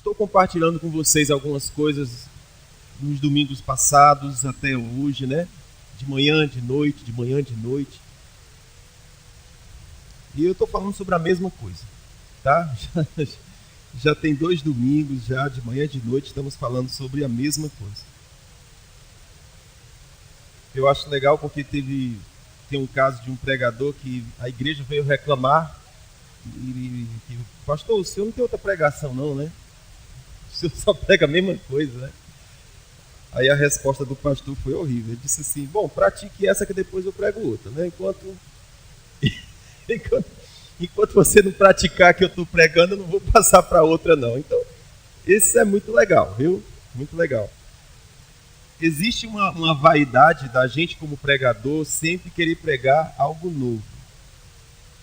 Estou compartilhando com vocês algumas coisas nos domingos passados até hoje, né? De manhã, de noite, de manhã, de noite. E eu estou falando sobre a mesma coisa, tá? Já tem 2 domingos, já de manhã e de noite, estamos falando sobre a mesma coisa. Eu acho legal porque tem um caso de um pregador que a igreja veio reclamar e pastor, o senhor não tem outra pregação não, né? O senhor só prega a mesma coisa, né? Aí a resposta do pastor foi horrível. Ele disse assim, bom, pratique essa que depois eu prego outra, né? Enquanto você não praticar a que eu estou pregando, eu não vou passar para outra não. Então, isso é muito legal, viu? Muito legal. Existe uma vaidade da gente como pregador sempre querer pregar algo novo,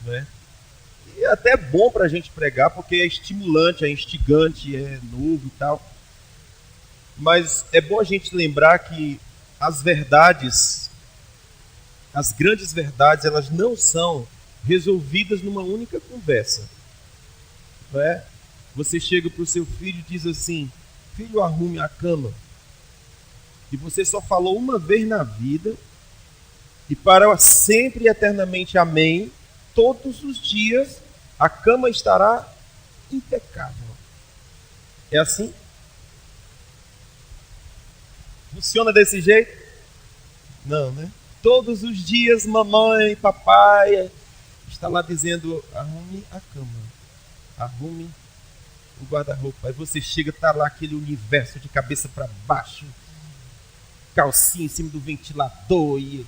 né? E é até bom para a gente pregar porque é estimulante, é instigante, é novo e tal. Mas é bom a gente lembrar que as verdades, as grandes verdades, elas não são resolvidas numa única conversa, não é? Você chega para o seu filho e diz assim, filho, arrume a cama. E você só falou uma vez na vida, e para sempre e eternamente, amém, todos os dias a cama estará impecável. É assim? Funciona desse jeito? Não, né? Todos os dias, mamãe, papai está lá dizendo, arrume a cama, arrume o guarda-roupa. Aí você chega, está lá aquele universo de cabeça para baixo, calcinha em cima do ventilador, e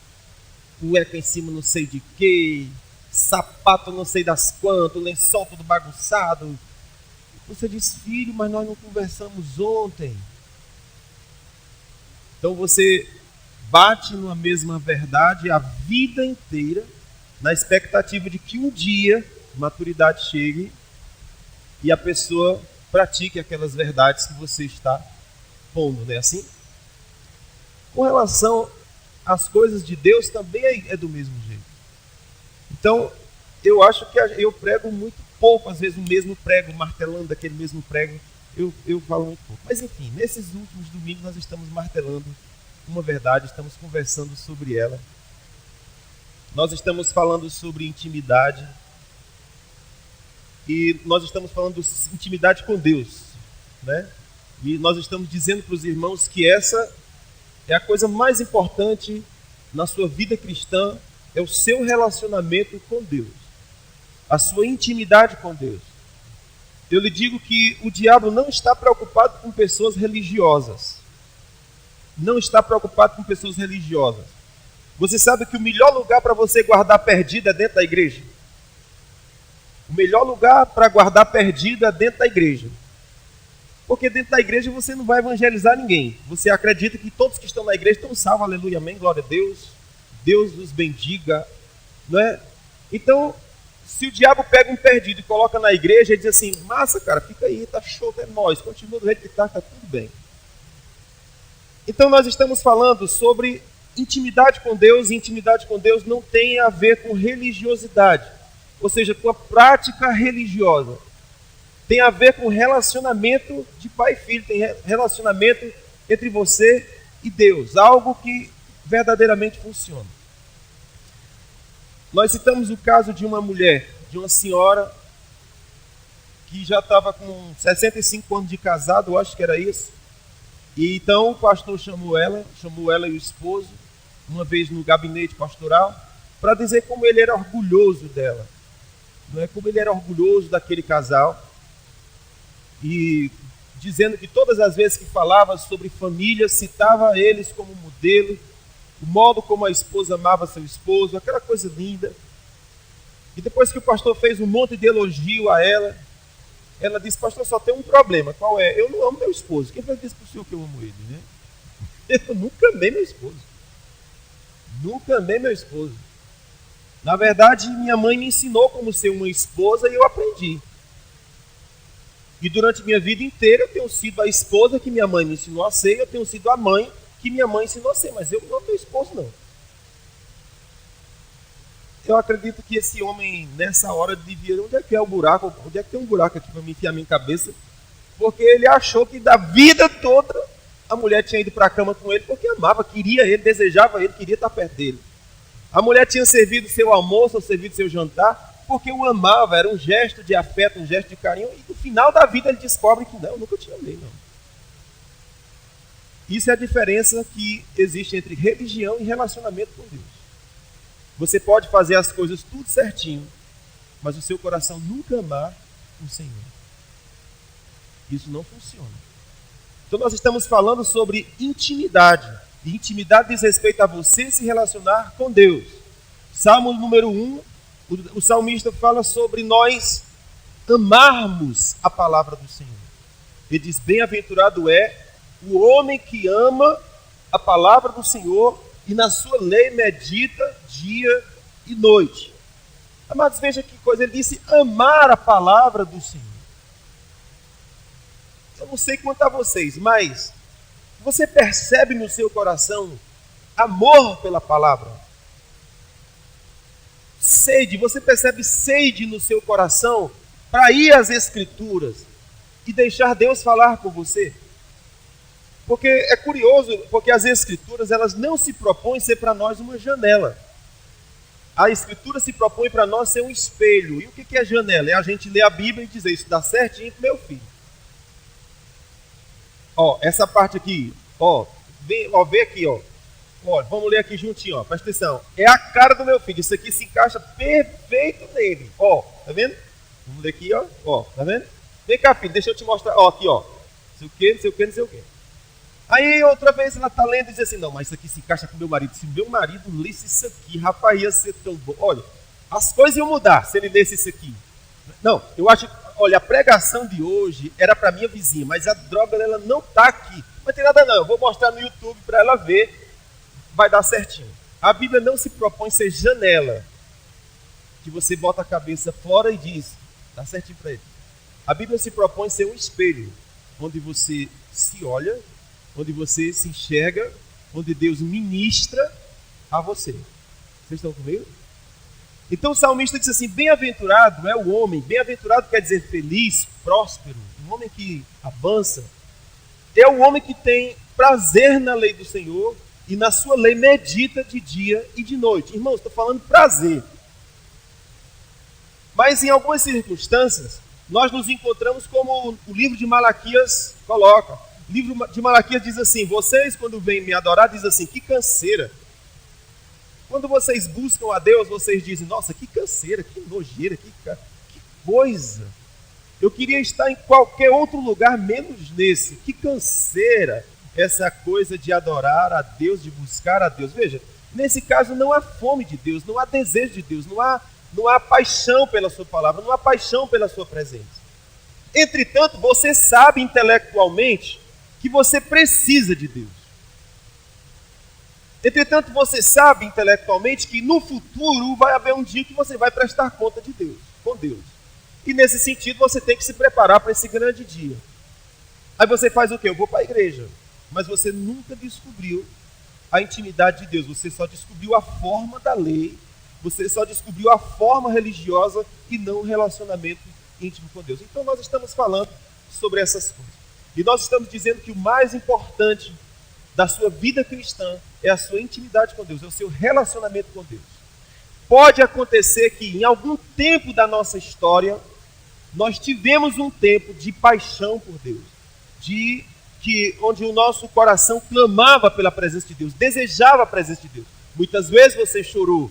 cueca em cima não sei de quê, sapato não sei das quantas, lençol todo bagunçado. Você diz, filho, mas nós não conversamos ontem. Então você bate numa mesma verdade a vida inteira, na expectativa de que um dia maturidade chegue e a pessoa pratique aquelas verdades que você está pondo, não é assim? Com relação às coisas de Deus também é do mesmo jeito. Então, eu acho que eu prego muito pouco, às vezes o mesmo prego, martelando aquele mesmo prego, eu falo muito pouco. Mas enfim, nesses últimos domingos nós estamos martelando uma verdade, estamos conversando sobre ela. Nós estamos falando sobre intimidade. E nós estamos falando de intimidade com Deus, né? E nós estamos dizendo para os irmãos que essa é a coisa mais importante na sua vida cristã, é o seu relacionamento com Deus, a sua intimidade com Deus. Eu lhe digo que o diabo não está preocupado com pessoas religiosas. Não está preocupado com pessoas religiosas. Você sabe que o melhor lugar para você guardar perdido é dentro da igreja? O melhor lugar para guardar perdido é dentro da igreja. Porque dentro da igreja você não vai evangelizar ninguém. Você acredita que todos que estão na igreja estão salvos, aleluia, amém, glória a Deus. Deus os bendiga, não é? Então, se o diabo pega um perdido e coloca na igreja e diz assim, massa, cara, fica aí, tá show, é nóis, continua do jeito que tá tudo bem. Então nós estamos falando sobre intimidade com Deus, e intimidade com Deus não tem a ver com religiosidade, ou seja, com a prática religiosa. Tem a ver com relacionamento de pai e filho, tem relacionamento entre você e Deus, algo que verdadeiramente funciona. Nós citamos o caso de uma mulher, de uma senhora que já estava com 65 anos de casado, eu acho que era isso. E então o pastor chamou ela e o esposo, uma vez no gabinete pastoral, para dizer como ele era orgulhoso dela, não é? Como ele era orgulhoso daquele casal, e dizendo que todas as vezes que falava sobre família, citava eles como modelo, o modo como a esposa amava seu esposo, aquela coisa linda. E depois que o pastor fez um monte de elogio a ela, ela disse, pastor, só tem um problema, qual é? Eu não amo meu esposo. Quem vai dizer para o senhor que eu amo ele, né? Eu nunca amei meu esposo. Nunca amei meu esposo. Na verdade, minha mãe me ensinou como ser uma esposa e eu aprendi. E durante minha vida inteira eu tenho sido a esposa que minha mãe me ensinou a ser, eu tenho sido a mãe que minha mãe ensinou a ser, mas eu não amo meu esposo, não. Eu acredito que esse homem, nessa hora, devia... Onde é que é o buraco? Onde é que tem um buraco aqui para me enfiar a minha cabeça? porque ele achou que da vida toda a mulher tinha ido para a cama com ele porque amava, queria ele, desejava ele, queria estar perto dele. A mulher tinha servido seu almoço ou servido seu jantar porque o amava, era um gesto de afeto, um gesto de carinho, e no final da vida ele descobre que não, eu nunca te amei, não. Isso é a diferença que existe entre religião e relacionamento com Deus. Você pode fazer as coisas tudo certinho, mas o seu coração nunca amar o Senhor. Isso não funciona. Então nós estamos falando sobre intimidade. E intimidade diz respeito a você se relacionar com Deus. Salmo número 1, o salmista fala sobre nós amarmos a palavra do Senhor. Ele diz, bem-aventurado é o homem que ama a palavra do Senhor e na sua lei medita dia e noite. Amados, veja que coisa, ele disse amar a palavra do Senhor. Eu não sei quanto a vocês, mas você percebe no seu coração amor pela palavra? Sede, você percebe sede no seu coração para ir às Escrituras e deixar Deus falar com você? Porque é curioso, porque as Escrituras elas não se propõem ser para nós uma janela. A Escritura se propõe para nós ser um espelho. E o que é janela? É a gente ler a Bíblia e dizer, isso dá certinho com meu filho. Ó, essa parte aqui, ó, vê aqui, ó. Ó, vamos ler aqui juntinho, ó. Presta atenção. É a cara do meu filho. Isso aqui se encaixa perfeito nele. Ó, tá vendo? Vamos ler aqui, ó. Ó, tá vendo? Vem cá, filho, deixa eu te mostrar. Ó, aqui, ó. Não sei o que, não sei o que, não sei o que. Aí outra vez ela tá lendo e diz assim, não, mas isso aqui se encaixa com meu marido. Se meu marido lesse isso aqui, rapaz, ia ser tão bom. Olha, as coisas iam mudar se ele lesse isso aqui. Não, eu acho, olha, a pregação de hoje era para minha vizinha, mas a droga dela não tá aqui. Não tem nada não, eu vou mostrar no YouTube para ela ver, vai dar certinho. A Bíblia não se propõe ser janela, que você bota a cabeça fora e diz, dá certinho para ele. A Bíblia se propõe ser um espelho, onde você se olha, onde você se enxerga, onde Deus ministra a você. Vocês estão comigo? Então o salmista diz assim, bem-aventurado é o homem, bem-aventurado quer dizer feliz, próspero, um homem que avança, é o homem que tem prazer na lei do Senhor e na sua lei medita de dia e de noite. Irmãos, estou falando prazer. Mas em algumas circunstâncias, nós nos encontramos como o livro de Malaquias coloca. O livro de Malaquias diz assim, vocês quando vêm me adorar, diz assim, que canseira. Quando vocês buscam a Deus, vocês dizem, nossa, que canseira, que nojeira, que coisa. Eu queria estar em qualquer outro lugar, menos nesse. Que canseira essa coisa de adorar a Deus, de buscar a Deus. Veja, nesse caso não há fome de Deus, não há desejo de Deus, não há paixão pela sua palavra, não há paixão pela sua presença. Entretanto, você sabe intelectualmente que você precisa de Deus. Entretanto, você sabe intelectualmente que no futuro vai haver um dia que você vai prestar conta de Deus, com Deus. E nesse sentido você tem que se preparar para esse grande dia. Aí você faz o quê? Eu vou para a igreja. Mas você nunca descobriu a intimidade de Deus. Você só descobriu a forma da lei. Você só descobriu a forma religiosa e não o relacionamento íntimo com Deus. Então nós estamos falando sobre essas coisas. E nós estamos dizendo que o mais importante da sua vida cristã é a sua intimidade com Deus, é o seu relacionamento com Deus. Pode acontecer que em algum tempo da nossa história, nós tivemos um tempo de paixão por Deus, onde o nosso coração clamava pela presença de Deus, desejava a presença de Deus. Muitas vezes você chorou,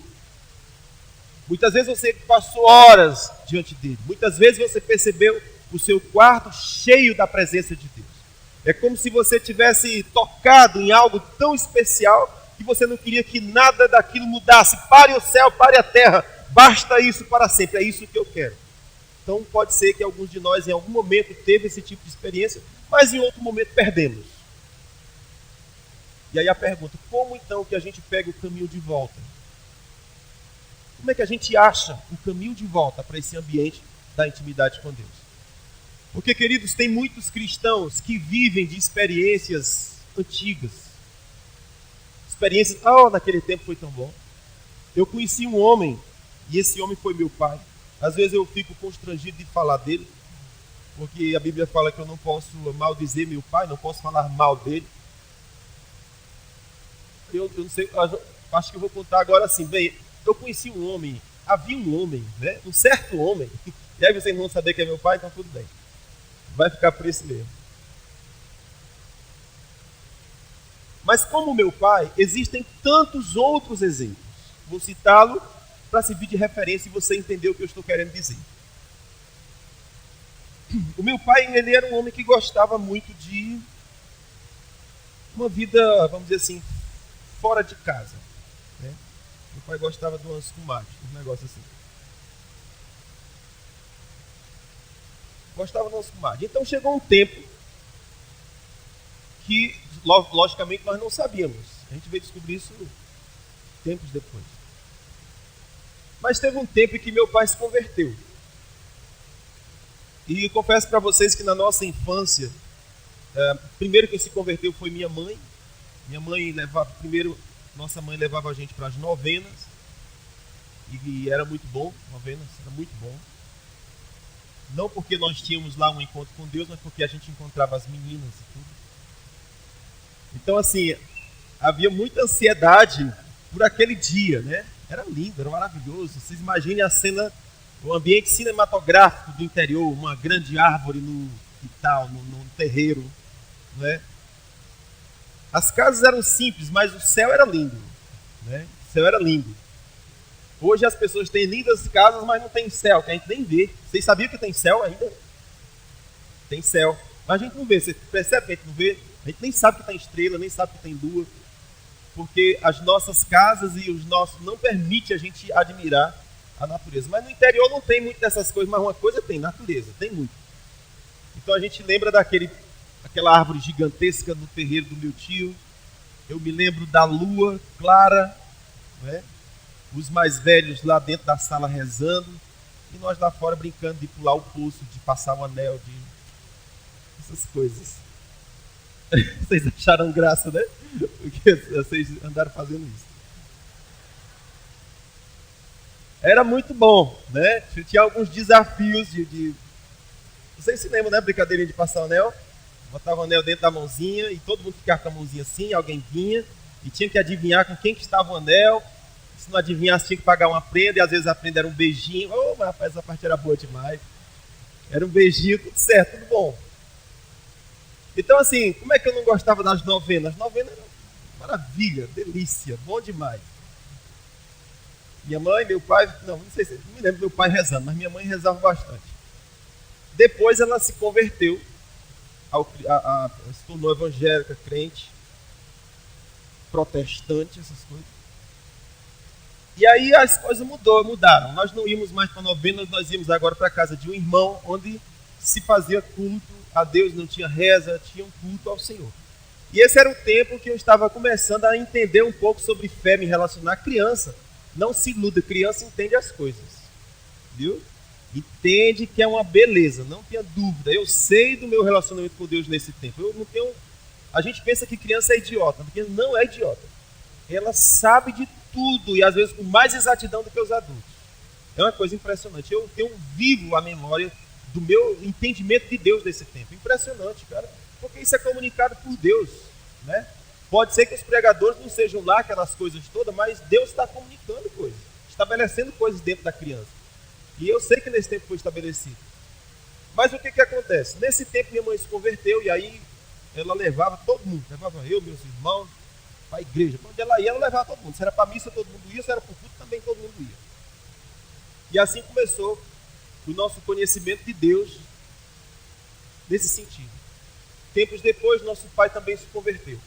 muitas vezes você passou horas diante dele, muitas vezes você percebeu o seu quarto cheio da presença de Deus. É como se você tivesse tocado em algo tão especial que você não queria que nada daquilo mudasse. Pare o céu, pare a terra, basta isso para sempre, é isso que eu quero. Então pode ser que alguns de nós em algum momento teve esse tipo de experiência, mas em outro momento perdemos. E aí a pergunta, como então que a gente pega o caminho de volta? Como é que a gente acha o caminho de volta para esse ambiente da intimidade com Deus? Porque, queridos, tem muitos cristãos que vivem de experiências antigas. Experiências, naquele tempo foi tão bom. Eu conheci um homem, e esse homem foi meu pai. Às vezes eu fico constrangido de falar dele, porque a Bíblia fala que eu não posso maldizer meu pai, não posso falar mal dele. Eu não sei, acho que eu vou contar agora assim. Bem, eu conheci um homem, havia um homem, né? Um certo homem, e aí vocês não vão saber que é meu pai, então tudo bem. Vai ficar por isso mesmo. Mas como meu pai, existem tantos outros exemplos. Vou citá-lo para servir de referência e você entender o que eu estou querendo dizer. O meu pai, ele era um homem que gostava muito de uma vida, vamos dizer assim, fora de casa, né? Meu pai gostava de umas comadres, um negócio assim. Gostava de umas comadres. Então chegou um tempo que, logicamente, nós não sabíamos. A gente veio descobrir isso tempos depois. Mas teve um tempo em que meu pai se converteu. E confesso para vocês que na nossa infância, primeiro quem se converteu foi minha mãe. Minha mãe nossa mãe levava a gente para as novenas. E era muito bom, novenas, era muito bom. Não porque nós tínhamos lá um encontro com Deus, mas porque a gente encontrava as meninas e tudo. Então, assim, havia muita ansiedade por aquele dia, né? Era lindo, era maravilhoso. Vocês imaginem a cena, o ambiente cinematográfico do interior, uma grande árvore no quintal, no terreiro, né? As casas eram simples, mas o céu era lindo, né? O céu era lindo. Hoje as pessoas têm lindas casas, mas não tem céu, que a gente nem vê. Vocês sabiam que tem céu ainda? Tem céu. Mas a gente não vê. Você percebe que a gente não vê? A gente nem sabe que tem estrela, nem sabe que tem lua. Porque as nossas casas e os nossos não permitem a gente admirar a natureza. Mas no interior não tem muito dessas coisas, mas uma coisa tem, natureza, tem muito. Então a gente lembra daquela árvore gigantesca no terreiro do meu tio. Eu me lembro da lua clara, né? Os mais velhos lá dentro da sala rezando, e nós lá fora brincando de pular o poço, de passar o anel, de essas coisas. Vocês acharam graça, né? Porque vocês andaram fazendo isso. Era muito bom, né? Tinha alguns desafios Vocês se lembram, né? Brincadeirinha de passar o anel? Botava o anel dentro da mãozinha e todo mundo ficava com a mãozinha assim, alguém vinha e tinha que adivinhar com quem que estava o anel. Se não adivinhasse, tinha que pagar uma prenda, e às vezes a prenda era um beijinho. Mas rapaz, essa parte era boa demais. Era um beijinho, tudo certo, tudo bom. Então, assim, como é que eu não gostava das novenas? As novenas eram maravilha, delícia, bom demais. Minha mãe, meu pai, não sei se não me lembro do meu pai rezando, mas minha mãe rezava bastante. Depois ela se converteu, se tornou evangélica, crente, protestante, essas coisas. E aí as coisas mudaram. Nós não íamos mais para novenas, nós íamos agora para a casa de um irmão, onde se fazia culto a Deus, não tinha reza, tinha um culto ao Senhor. E esse era o tempo que eu estava começando a entender um pouco sobre fé, me relacionar. Criança, não se iluda, criança entende as coisas, viu? Entende que é uma beleza, não tenha dúvida. Eu sei do meu relacionamento com Deus nesse tempo. Eu não tenho. A gente pensa que criança é idiota, porque não é idiota. Ela sabe de tudo e às vezes com mais exatidão do que os adultos. É uma coisa impressionante. Eu tenho vivo a memória do meu entendimento de Deus nesse tempo. Impressionante, cara. Porque isso é comunicado por Deus, né? Pode ser que os pregadores não sejam lá aquelas coisas todas, mas Deus está comunicando coisas, estabelecendo coisas dentro da criança. E eu sei que nesse tempo foi estabelecido. Mas o que acontece? Nesse tempo minha mãe se converteu e aí ela levava todo mundo. Levava eu, meus irmãos, para a igreja. Quando ela ia, ela levava todo mundo. Se era para a missa, todo mundo ia. Se era para o culto, também todo mundo ia. E assim começou o nosso conhecimento de Deus nesse sentido. Tempos depois, nosso pai também se converteu.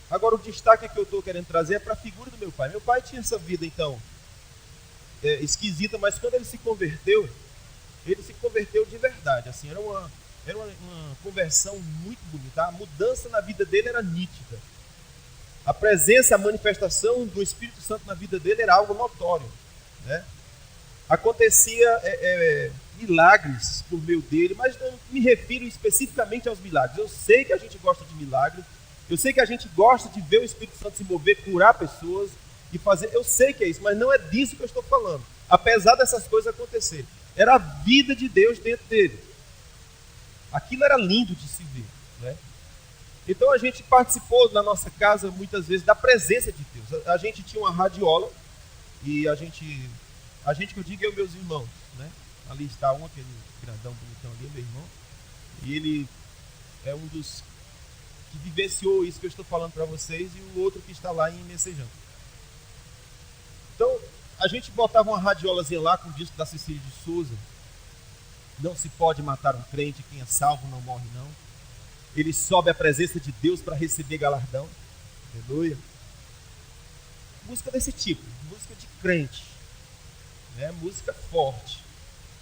Agora, o destaque que eu estou querendo trazer é para a figura do meu pai. Meu pai tinha essa vida, então, esquisita, mas quando ele se converteu de verdade. Assim, era uma conversão muito bonita. A mudança na vida dele era nítida. A presença, a manifestação do Espírito Santo na vida dele era algo notório, né? Acontecia milagres por meio dele, mas não me refiro especificamente aos milagres. Eu sei que a gente gosta de milagres, eu sei que a gente gosta de ver o Espírito Santo se mover, curar pessoas e fazer. Eu sei que é isso, mas não é disso que eu estou falando. Apesar dessas coisas acontecerem, era a vida de Deus dentro dele. Aquilo era lindo de se ver, né? Então a gente participou na nossa casa muitas vezes da presença de Deus. A gente tinha uma radiola e a gente que eu digo, eu e meus irmãos, né? Ali está um, aquele grandão bonitão ali, meu irmão. E ele é um dos que vivenciou isso que eu estou falando para vocês, e o outro que está lá em Messejão. Então, a gente botava uma radiolazinha lá com o disco da Cecília de Souza. Não se pode matar um crente, quem é salvo não morre não. Ele sobe à presença de Deus para receber galardão. Aleluia. Música desse tipo, música de crente, né? Música forte.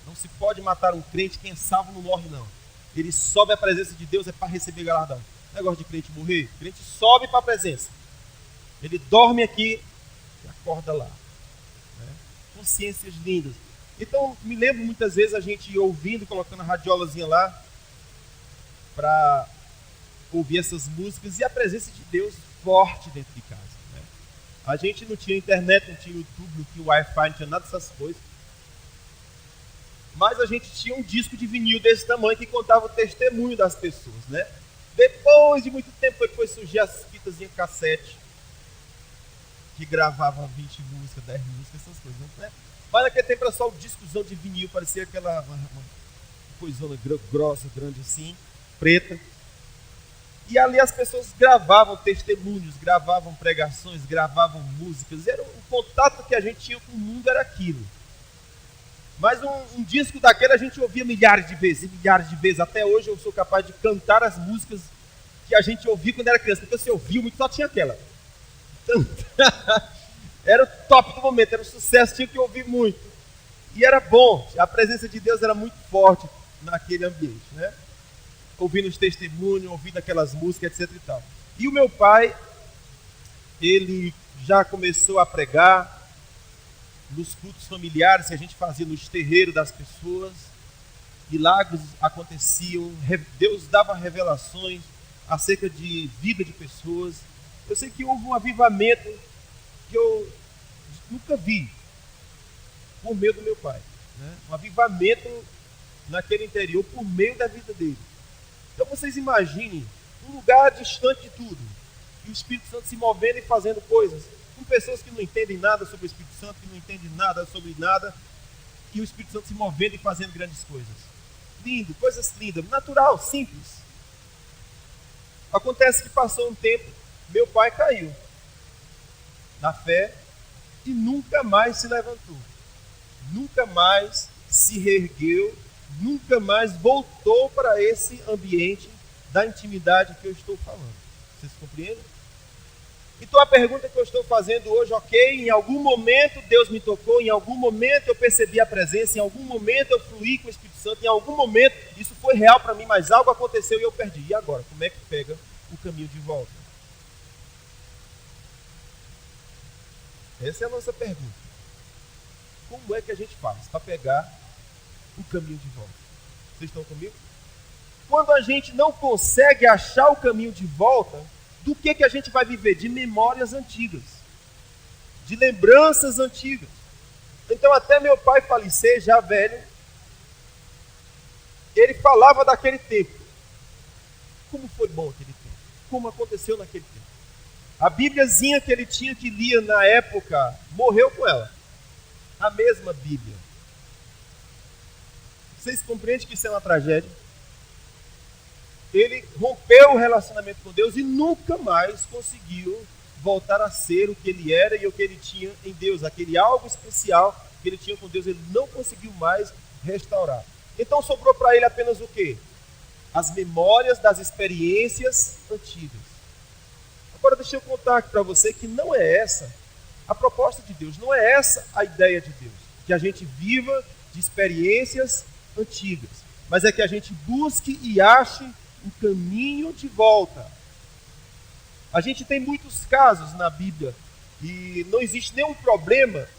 Não se pode matar um crente, quem é salvo não morre não. Ele sobe à presença de Deus é para receber galardão. Negócio de crente morrer, crente sobe para a presença. Ele dorme aqui e acorda lá, né? Consciências lindas. Então, me lembro muitas vezes a gente ouvindo, colocando a radiolazinha lá para ouvir essas músicas e a presença de Deus forte dentro de casa, né? A gente não tinha internet, não tinha YouTube, não tinha Wi-Fi, não tinha nada dessas coisas. Mas a gente tinha um disco de vinil desse tamanho que contava o testemunho das pessoas, né? Depois de muito tempo foi surgir as fitas em cassete, que gravavam 20 músicas, 10 músicas, essas coisas, né? Mas naquele tempo era só o discozão de vinil, parecia aquela uma coisona grossa, grande assim, preta. E ali as pessoas gravavam testemunhos, gravavam pregações, gravavam músicas. Era o contato que a gente tinha com o mundo era aquilo. Mas um disco daquele a gente ouvia milhares de vezes. Até hoje eu sou capaz de cantar as músicas que a gente ouvia quando era criança. Porque você ouvia muito, só tinha aquela. Então, era o top do momento, era um sucesso, tinha que ouvir muito. E era bom, a presença de Deus era muito forte naquele ambiente, né? Ouvindo os testemunhos, ouvindo aquelas músicas, etc e tal. E o meu pai, ele já começou a pregar nos cultos familiares que a gente fazia nos terreiros das pessoas. Milagres aconteciam, Deus dava revelações acerca de vida de pessoas. Eu sei que houve um avivamento que eu nunca vi por meio do meu pai, né? Um avivamento naquele interior por meio da vida dele. Então vocês imaginem um lugar distante de tudo e o Espírito Santo se movendo e fazendo coisas com pessoas que não entendem nada sobre o Espírito Santo, que não entendem nada sobre nada, e o Espírito Santo se movendo e fazendo grandes coisas. Lindo, coisas lindas, natural, simples. Acontece que passou um tempo, meu pai caiu na fé e nunca mais se levantou. Nunca mais se reergueu, nunca mais voltou para esse ambiente da intimidade que eu estou falando. Vocês compreendem? Então a pergunta que eu estou fazendo hoje, ok, em algum momento Deus me tocou, em algum momento eu percebi a presença, em algum momento eu fluí com o Espírito Santo, em algum momento isso foi real para mim, mas algo aconteceu e eu perdi. E agora? Como é que pega o caminho de volta? Essa é a nossa pergunta. Como é que a gente faz para pegar o caminho de volta? Vocês estão comigo? Quando a gente não consegue achar o caminho de volta, do que a gente vai viver? De memórias antigas, de lembranças antigas. Então até meu pai falecer, já velho, ele falava daquele tempo. Como foi bom aquele tempo? Como aconteceu naquele tempo? A Bíbliazinha que ele tinha, que lia na época, morreu com ela. A mesma Bíblia. Vocês compreendem que isso é uma tragédia? Ele rompeu o relacionamento com Deus e nunca mais conseguiu voltar a ser o que ele era e o que ele tinha em Deus. Aquele algo especial que ele tinha com Deus, ele não conseguiu mais restaurar. Então sobrou para ele apenas o quê? As memórias das experiências antigas. Agora deixa eu contar aqui para você que não é essa a proposta de Deus, não é essa a ideia de Deus. Que a gente viva de experiências antigas, mas é que a gente busque e ache um caminho de volta. A gente tem muitos casos na Bíblia e não existe nenhum problema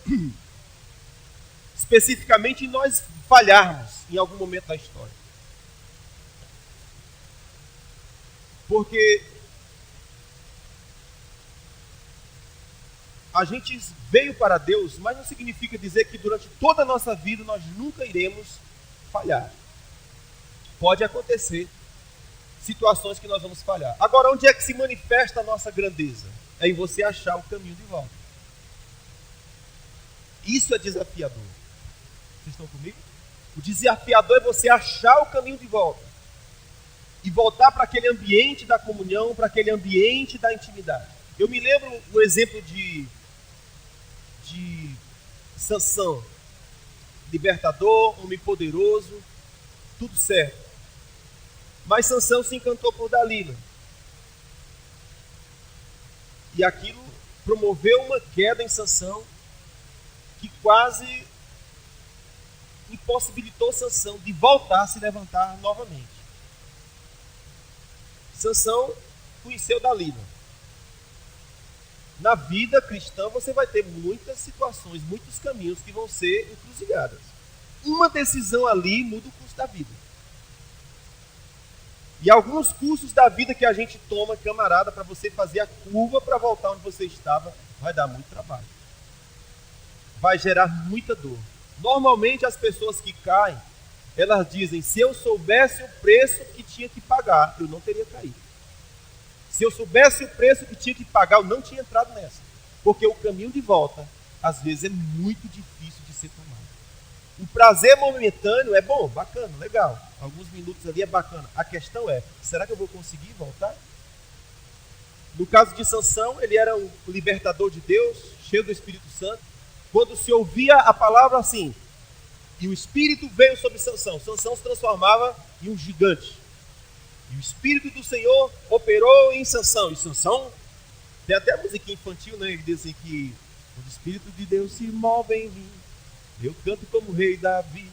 especificamente em nós falharmos em algum momento da história. Porque a gente veio para Deus, mas não significa dizer que durante toda a nossa vida nós nunca iremos falhar. Pode acontecer situações que nós vamos falhar. Agora, onde é que se manifesta a nossa grandeza? É em você achar o caminho de volta. Isso é desafiador. Vocês estão comigo? O desafiador é você achar o caminho de volta. E voltar para aquele ambiente da comunhão, para aquele ambiente da intimidade. Eu me lembro o exemplo de Sansão. Libertador, homem poderoso, tudo certo. Mas Sansão se encantou por Dalila. E aquilo promoveu uma queda em Sansão que quase impossibilitou Sansão de voltar a se levantar novamente. Sansão conheceu Dalila. Na vida cristã você vai ter muitas situações, muitos caminhos que vão ser encruzilhadas. Uma decisão ali muda o curso da vida. E alguns cursos da vida que a gente toma, camarada, para você fazer a curva para voltar onde você estava, vai dar muito trabalho. Vai gerar muita dor. Normalmente as pessoas que caem, elas dizem, se eu soubesse o preço que tinha que pagar, eu não teria caído. Se eu soubesse o preço que tinha que pagar, eu não tinha entrado nessa. Porque o caminho de volta, às vezes, é muito difícil de ser tomado. O prazer momentâneo é bom, bacana, legal. Alguns minutos ali é bacana. A questão é, será que eu vou conseguir voltar? No caso de Sansão, ele era um libertador de Deus, cheio do Espírito Santo. Quando se ouvia a palavra assim, e o Espírito veio sobre Sansão, Sansão se transformava em um gigante. E o Espírito do Senhor operou em Sansão. E Sansão, tem até a musiquinha infantil, né? Ele diz assim que quando o Espírito de Deus se move em mim, eu canto como rei Davi.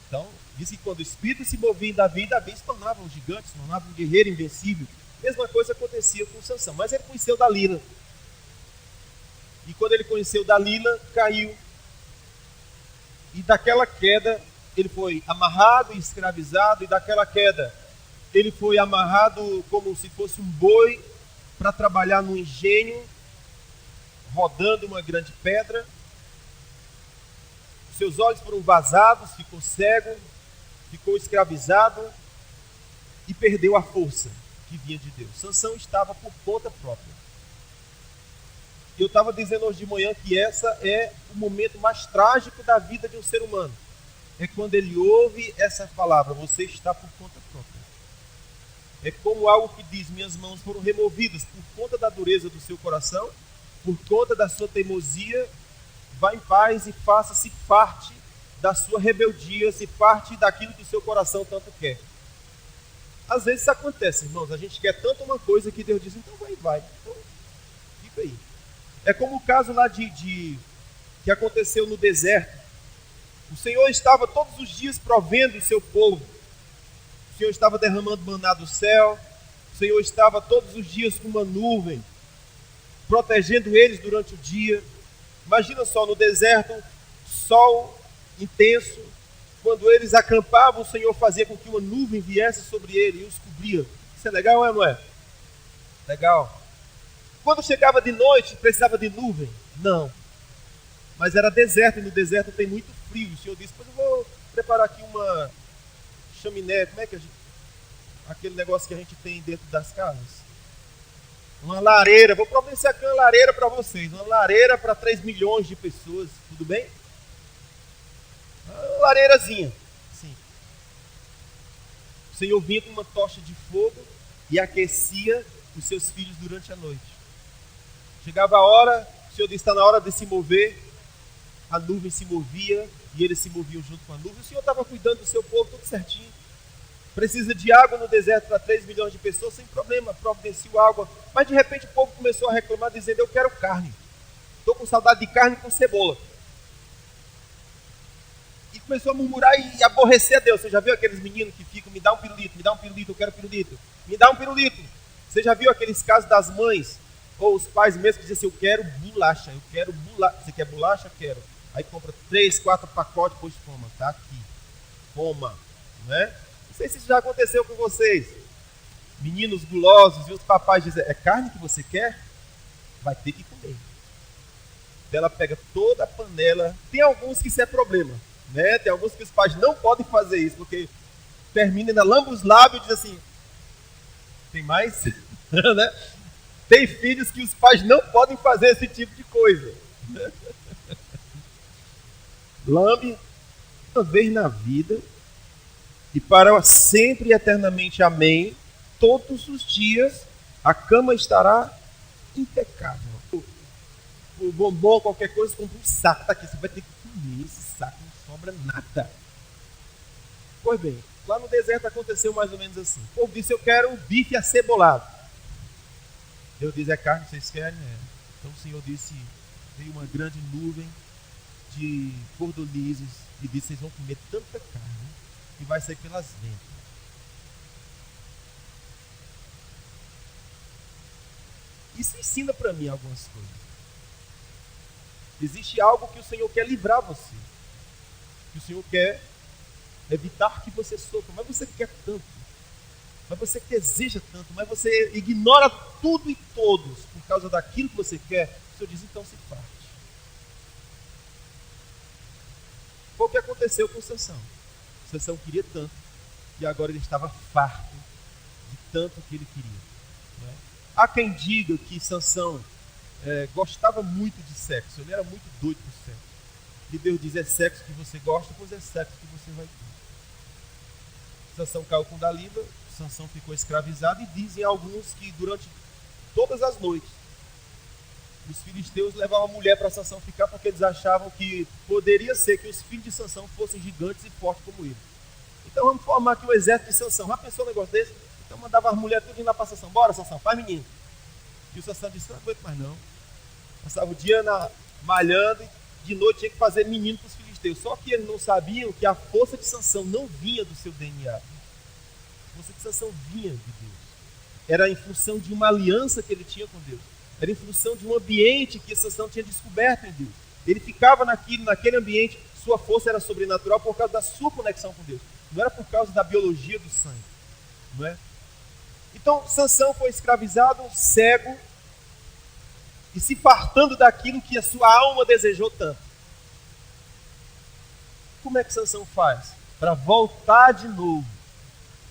Então, diz que quando o Espírito se movia em Davi, Davi se tornava um gigante, se tornava um guerreiro invencível. Mesma coisa acontecia com Sansão. Mas ele conheceu Dalila. E quando ele conheceu Dalila, caiu. E daquela queda, ele foi amarrado e escravizado. E daquela queda, ele foi amarrado como se fosse um boi para trabalhar no engenho, rodando uma grande pedra. Seus olhos foram vazados, ficou cego, ficou escravizado e perdeu a força que vinha de Deus. Sansão estava por conta própria. Eu estava dizendo hoje de manhã que essa é o momento mais trágico da vida de um ser humano. É quando ele ouve essa palavra, você está por conta própria. É como algo que diz, minhas mãos foram removidas por conta da dureza do seu coração, por conta da sua teimosia. Vá em paz e faça-se parte da sua rebeldia, se parte daquilo que o seu coração tanto quer. Às vezes isso acontece, irmãos. A gente quer tanto uma coisa que Deus diz, então vai. Então, fica aí. É como o caso lá que aconteceu no deserto. O Senhor estava todos os dias provendo o seu povo. O Senhor estava derramando maná do céu. O Senhor estava todos os dias com uma nuvem, protegendo eles durante o dia. Imagina só, no deserto, sol intenso. Quando eles acampavam, o Senhor fazia com que uma nuvem viesse sobre ele e os cobria. Isso é legal, não é? Legal. Quando chegava de noite, precisava de nuvem? Não. Mas era deserto, e no deserto tem muito frio. O Senhor disse, pois eu vou preparar aqui uma chaminé. Como é que aquele negócio que a gente tem dentro das casas? Uma lareira, vou providenciar aqui uma lareira para vocês. Uma lareira para 3 milhões de pessoas, tudo bem? Uma lareirazinha. Sim. O Senhor vinha com uma tocha de fogo e aquecia os seus filhos durante a noite. Chegava a hora, o Senhor disse, está na hora de se mover. A nuvem se movia e eles se moviam junto com a nuvem. O Senhor estava cuidando do seu povo tudo certinho. Precisa de água no deserto para 3 milhões de pessoas, sem problema, providenciou água. Mas de repente o povo começou a reclamar, dizendo, eu quero carne. Estou com saudade de carne com cebola. E começou a murmurar e aborrecer a Deus. Você já viu aqueles meninos que ficam, me dá um pirulito, eu quero pirulito. Me dá um pirulito. Você já viu aqueles casos das mães, ou os pais mesmo que dizem assim, eu quero bolacha. Você quer bolacha? Eu quero. Aí compra 3, 4 pacotes, depois toma, tá aqui. Toma, não é? Não sei se isso já aconteceu com vocês. Meninos gulosos e os papais dizem, é carne que você quer? Vai ter que comer. Ela pega toda a panela. Tem alguns que isso é problema, né? Tem alguns que os pais não podem fazer isso, porque termina, ainda lamba os lábios e diz assim, tem mais? Né? Tem filhos que os pais não podem fazer esse tipo de coisa. Lambe uma vez na vida e para sempre e eternamente, amém. Todos os dias a cama estará impecável. O bombom, qualquer coisa, compra um saco. Tá aqui, você vai ter que comer esse saco, não sobra nada. Pois bem, lá no deserto aconteceu mais ou menos assim. O povo disse, eu quero um bife acebolado. Deus disse, é carne que vocês querem? É. Então o Senhor disse, veio uma grande nuvem de cordonizes e disse, vocês vão comer tanta carne que vai sair pelas ventas. Isso ensina para mim algumas coisas. Existe algo que o Senhor quer livrar você. Que o Senhor quer evitar que você sofra. Mas você quer tanto. Mas você deseja tanto. Mas você ignora tudo e todos por causa daquilo que você quer. O Senhor diz, então se parte. Foi o que aconteceu com Sansão. Sansão queria tanto. E agora ele estava farto de tanto que ele queria. Né? Há quem diga que Sansão gostava muito de sexo, ele era muito doido por sexo. E Deus diz, é sexo que você gosta, pois é sexo que você vai ter. Sansão caiu com Dalila, Sansão ficou escravizado e dizem alguns que durante todas as noites os filisteus levavam a mulher para Sansão ficar porque eles achavam que poderia ser que os filhos de Sansão fossem gigantes e fortes como ele. Então vamos formar aqui o exército de Sansão. Já pensou um negócio desse? Então mandava as mulheres tudo indo lá para Sansão. Bora, Sansão, faz menino. E o Sansão disse, não aguento mais não. Passava o dia malhando e de noite tinha que fazer menino para os filisteus. Só que eles não sabiam que a força de Sansão não vinha do seu DNA. A força de Sansão vinha de Deus. Era em função de uma aliança que ele tinha com Deus. Era em função de um ambiente que Sansão tinha descoberto em Deus. Ele ficava naquele ambiente, sua força era sobrenatural por causa da sua conexão com Deus. Não era por causa da biologia do sangue. Não é? Então, Sansão foi escravizado, cego, e se fartando daquilo que a sua alma desejou tanto. Como é que Sansão faz? Para voltar de novo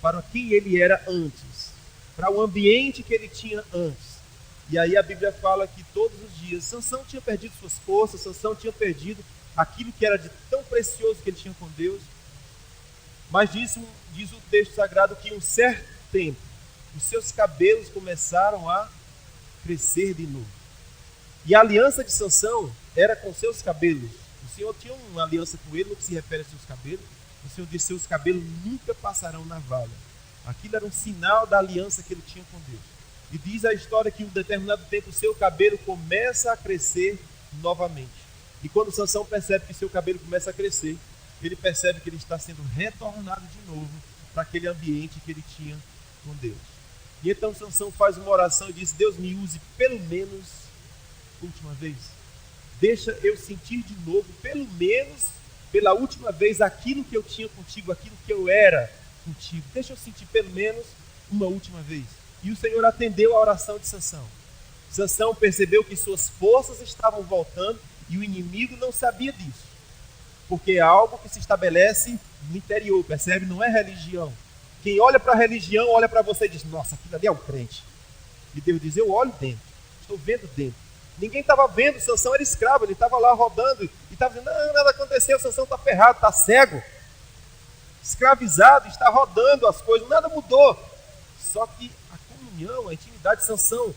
para quem ele era antes, para o ambiente que ele tinha antes. E aí a Bíblia fala que todos os dias Sansão tinha perdido suas forças, Sansão tinha perdido aquilo que era de tão precioso que ele tinha com Deus. Mas diz o texto sagrado que em um certo tempo os seus cabelos começaram a crescer de novo. E a aliança de Sansão era com seus cabelos. O Senhor tinha uma aliança com ele, no que se refere a seus cabelos. O Senhor disse, seus cabelos nunca passarão navalha. Aquilo era um sinal da aliança que ele tinha com Deus. E diz a história que em um determinado tempo o seu cabelo começa a crescer novamente. E quando Sansão percebe que seu cabelo começa a crescer, ele percebe que ele está sendo retornado de novo para aquele ambiente que ele tinha com Deus. E então Sansão faz uma oração e diz, Deus me use pelo menos última vez. Deixa eu sentir de novo, pelo menos pela última vez, aquilo que eu tinha contigo, aquilo que eu era contigo. Deixa eu sentir pelo menos uma última vez. E o Senhor atendeu a oração de Sansão. Sansão percebeu que suas forças estavam voltando e o inimigo não sabia disso. Porque é algo que se estabelece no interior, percebe? Não é religião. Quem olha para a religião, olha para você e diz, nossa, aquilo ali é um crente. E Deus diz, eu olho dentro, estou vendo dentro. Ninguém estava vendo, Sansão era escravo, ele estava lá rodando e estava dizendo, não, nada aconteceu, Sansão está ferrado, está cego, escravizado, está rodando as coisas, nada mudou. Só que a comunhão, a intimidade de Sansão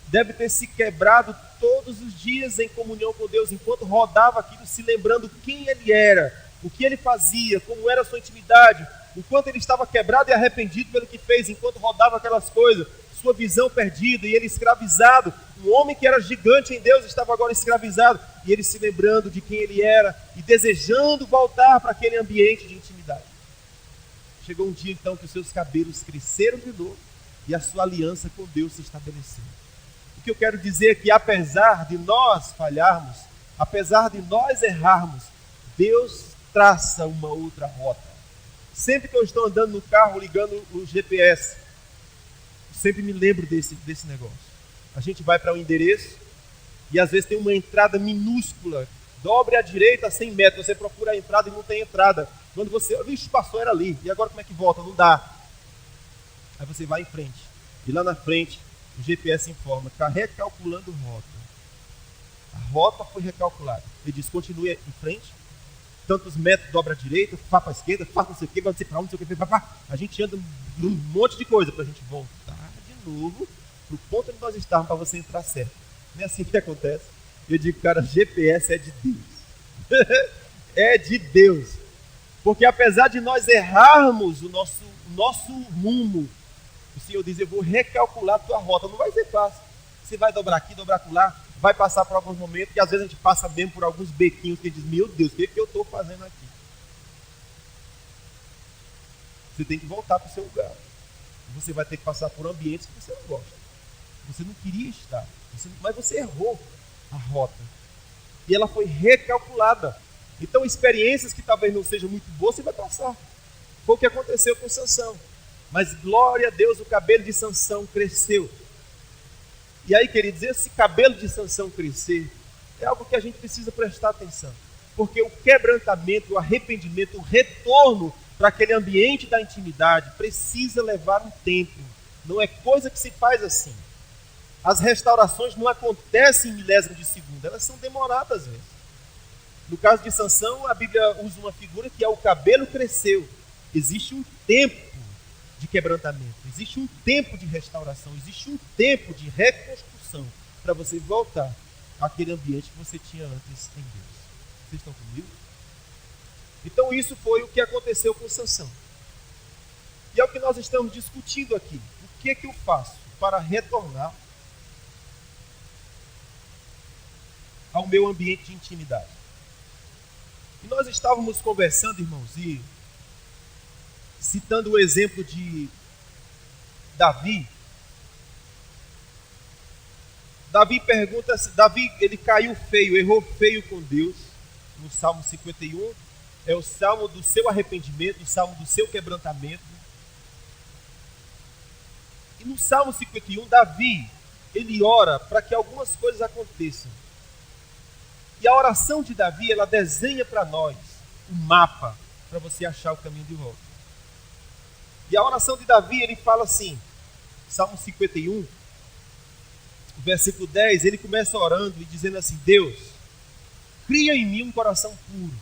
deve ter se quebrado todos os dias em comunhão com Deus, enquanto rodava aquilo, se lembrando quem ele era, o que ele fazia, como era a sua intimidade, o quanto ele estava quebrado e arrependido pelo que fez, enquanto rodava aquelas coisas, sua visão perdida e ele escravizado. Um homem que era gigante em Deus estava agora escravizado e ele se lembrando de quem ele era e desejando voltar para aquele ambiente de intimidade. Chegou um dia então que os seus cabelos cresceram de novo e a sua aliança com Deus se estabeleceu. O que eu quero dizer é que apesar de nós falharmos, apesar de nós errarmos, Deus traça uma outra rota. Sempre que eu estou andando no carro ligando o GPS, sempre me lembro desse negócio. A gente vai para um endereço e às vezes tem uma entrada minúscula. Dobre à direita 100 metros. Você procura a entrada e não tem entrada. Quando você, vixe, passou, era ali, e agora como é que volta? Não dá. Aí você vai em frente, e lá na frente, o GPS informa, está recalculando rota. A rota foi recalculada. Ele diz, continue em frente, tantos metros, dobra à direita, vá para a esquerda, faça não sei o que, vai dizer para onde, não sei o que, a gente anda um monte de coisa para a gente voltar de novo para o ponto onde nós estávamos, para você entrar certo. Não é assim que acontece. Eu digo, cara, GPS é de Deus. É de Deus. Porque apesar de nós errarmos o nosso rumo, o Senhor diz, eu vou recalcular a tua rota. Não vai ser fácil. Você vai dobrar aqui, dobrar acolá, vai passar por alguns momentos, e às vezes a gente passa mesmo por alguns bequinhos que diz, meu Deus, o que eu estou fazendo aqui? Você tem que voltar para o seu lugar. Você vai ter que passar por ambientes que você não gosta. Você não queria estar. Mas você errou a rota. E ela foi recalculada. Então, experiências que talvez não sejam muito boas, você vai passar. Foi o que aconteceu com Sansão. Mas, glória a Deus, o cabelo de Sansão cresceu. E aí, queridos, esse cabelo de Sansão crescer é algo que a gente precisa prestar atenção. Porque o quebrantamento, o arrependimento, o retorno para aquele ambiente da intimidade precisa levar um tempo. Não é coisa que se faz assim. As restaurações não acontecem em milésimos de segundo, elas são demoradas às vezes. No caso de Sansão, a Bíblia usa uma figura que é o cabelo cresceu. Existe um tempo de quebrantamento, existe um tempo de restauração, existe um tempo de reconstrução para você voltar àquele ambiente que você tinha antes em Deus. Vocês estão comigo? Então isso foi o que aconteceu com Sansão. E é o que nós estamos discutindo aqui. O que é que eu faço para retornar ao meu ambiente de intimidade? E nós estávamos conversando, irmãos, e citando o exemplo de Davi. Davi pergunta, Davi, ele caiu feio, errou feio com Deus, no Salmo 51, é o salmo do seu arrependimento, o salmo do seu quebrantamento. E no Salmo 51, Davi, ele ora para que algumas coisas aconteçam. E a oração de Davi, ela desenha para nós um mapa para você achar o caminho de volta. E a oração de Davi, ele fala assim, Salmo 51, versículo 10, ele começa orando e dizendo assim, Deus, cria em mim um coração puro.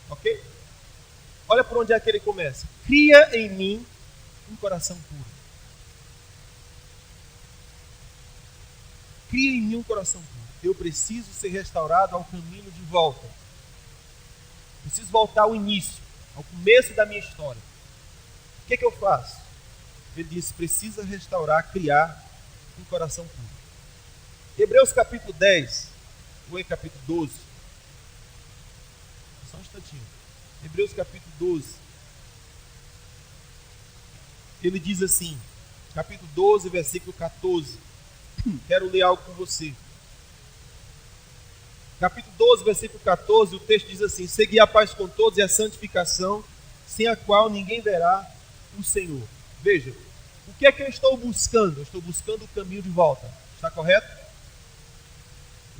Ok? Olha por onde é que ele começa. Cria em mim um coração puro. Cria em mim um coração puro. Eu preciso ser restaurado ao caminho de volta. Preciso voltar ao início, ao começo da minha história. O que é que eu faço? Ele diz, precisa restaurar, criar um coração puro. Hebreus capítulo 10, ou capítulo 12. Só um instantinho. Hebreus capítulo 12. Ele diz assim, capítulo 12, versículo 14. Quero ler algo com você. Capítulo 12, versículo 14, o texto diz assim, segui a paz com todos e a santificação, sem a qual ninguém verá o Senhor. Veja, o que é que eu estou buscando? Eu estou buscando o caminho de volta. Está correto?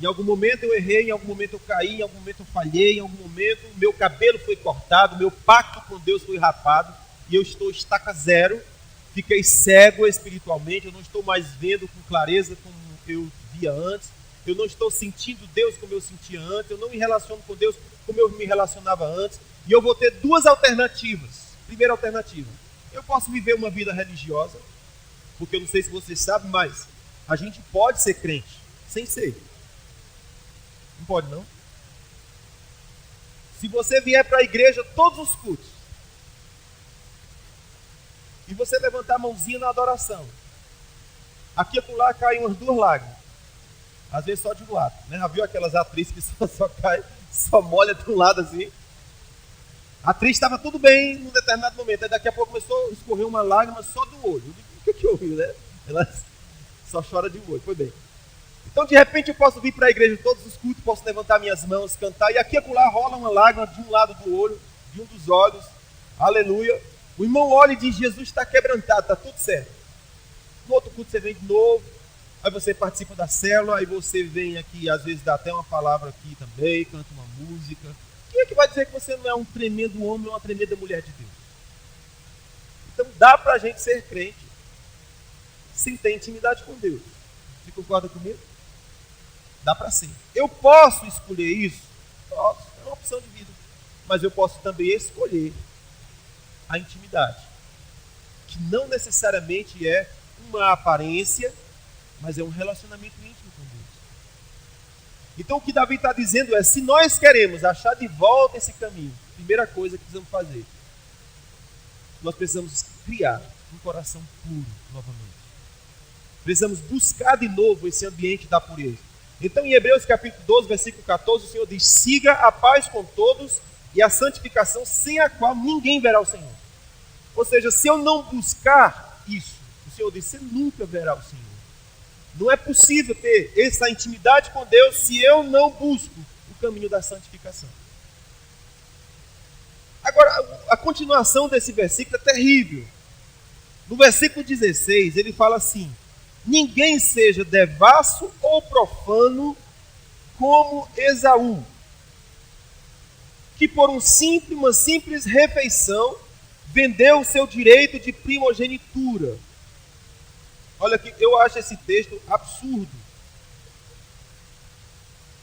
Em algum momento eu errei, em algum momento eu caí, em algum momento eu falhei, em algum momento meu cabelo foi cortado, meu pacto com Deus foi rapado, e eu estou estaca zero, fiquei cego espiritualmente, eu não estou mais vendo com clareza como eu via antes, eu não estou sentindo Deus como eu sentia antes, eu não me relaciono com Deus como eu me relacionava antes, e eu vou ter duas alternativas. Primeira alternativa, eu posso viver uma vida religiosa, porque eu não sei se você sabe, mas a gente pode ser crente, sem ser. Não pode, não? Se você vier para a igreja todos os cultos, e você levantar a mãozinha na adoração, aqui e acolá caem umas duas lágrimas. Às vezes só de um lado, né? Já viu aquelas atrizes que só cai, só molha de um lado assim? A atriz estava tudo bem num determinado momento, aí daqui a pouco começou a escorrer uma lágrima só do olho. Eu digo, o que houve, né? Ela só chora de um olho, foi bem. Então de repente eu posso vir para a igreja todos os cultos, posso levantar minhas mãos, cantar, e aqui e acolá rola uma lágrima de um lado do olho, de um dos olhos, aleluia. O irmão olha e diz, Jesus está quebrantado, está tudo certo. No outro culto você vem de novo, aí você participa da célula, aí você vem aqui, às vezes dá até uma palavra aqui também, canta uma música. Quem é que vai dizer que você não é um tremendo homem ou uma tremenda mulher de Deus? Então dá para a gente ser crente sem ter intimidade com Deus. Você concorda comigo? Dá para ser. Eu posso escolher isso? Posso, é uma opção de vida. Mas eu posso também escolher a intimidade, que não necessariamente é uma aparência, mas é um relacionamento íntimo com Deus. Então o que Davi está dizendo é, se nós queremos achar de volta esse caminho, a primeira coisa que precisamos fazer, nós precisamos criar um coração puro novamente. Precisamos buscar de novo esse ambiente da pureza. Então em Hebreus capítulo 12, versículo 14, o Senhor diz, siga a paz com todos e a santificação, sem a qual ninguém verá o Senhor. Ou seja, se eu não buscar isso, o Senhor diz, você nunca verá o Senhor. Não é possível ter essa intimidade com Deus se eu não busco o caminho da santificação. Agora, a continuação desse versículo é terrível. No versículo 16, ele fala assim, ninguém seja devasso ou profano como Esaú, que por uma simples refeição vendeu o seu direito de primogenitura. Olha aqui, eu acho esse texto absurdo.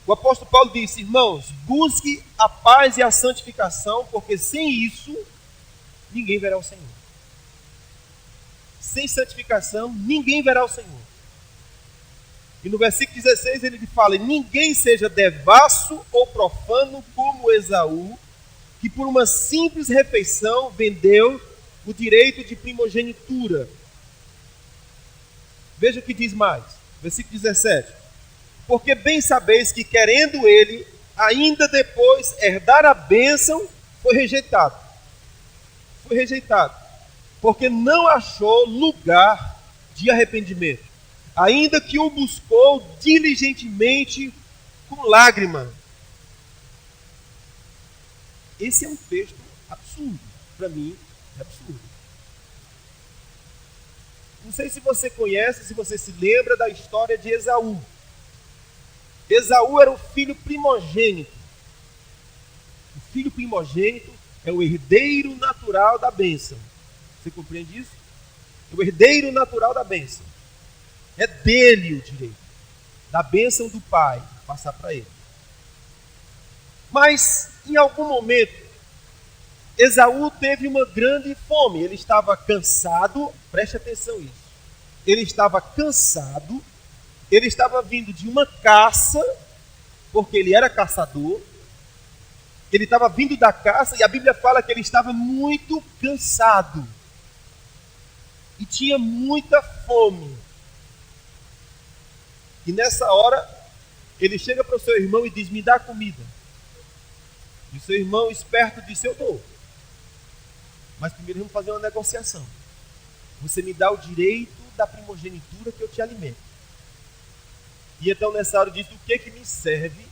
O apóstolo Paulo disse, irmãos, busque a paz e a santificação, porque sem isso, ninguém verá o Senhor. Sem santificação, ninguém verá o Senhor. E no versículo 16 ele fala, ninguém seja devasso ou profano como Esaú, que por uma simples refeição vendeu o direito de primogenitura. Veja o que diz mais, versículo 17. Porque bem sabeis que querendo ele, ainda depois herdar a bênção, foi rejeitado. Foi rejeitado. Porque não achou lugar de arrependimento. Ainda que o buscou diligentemente com lágrima. Esse é um texto absurdo. Para mim, é absurdo. Não sei se você conhece, se você se lembra da história de Esaú. Esaú era o filho primogênito. O filho primogênito é o herdeiro natural da bênção. Você compreende isso? É o herdeiro natural da bênção. É dele o direito. Da bênção do pai, passar para ele. Mas, em algum momento, Esaú teve uma grande fome. Ele estava cansado, preste atenção nisso. Ele estava cansado, ele estava vindo de uma caça, porque ele era caçador. Ele estava vindo da caça e a Bíblia fala que ele estava muito cansado. E tinha muita fome. E nessa hora, ele chega para o seu irmão e diz, me dá comida. E o seu irmão, esperto, disse, eu dou. Mas primeiro vamos fazer uma negociação. Você me dá o direito da primogenitura que eu te alimento. E então nessa hora diz, o que me serve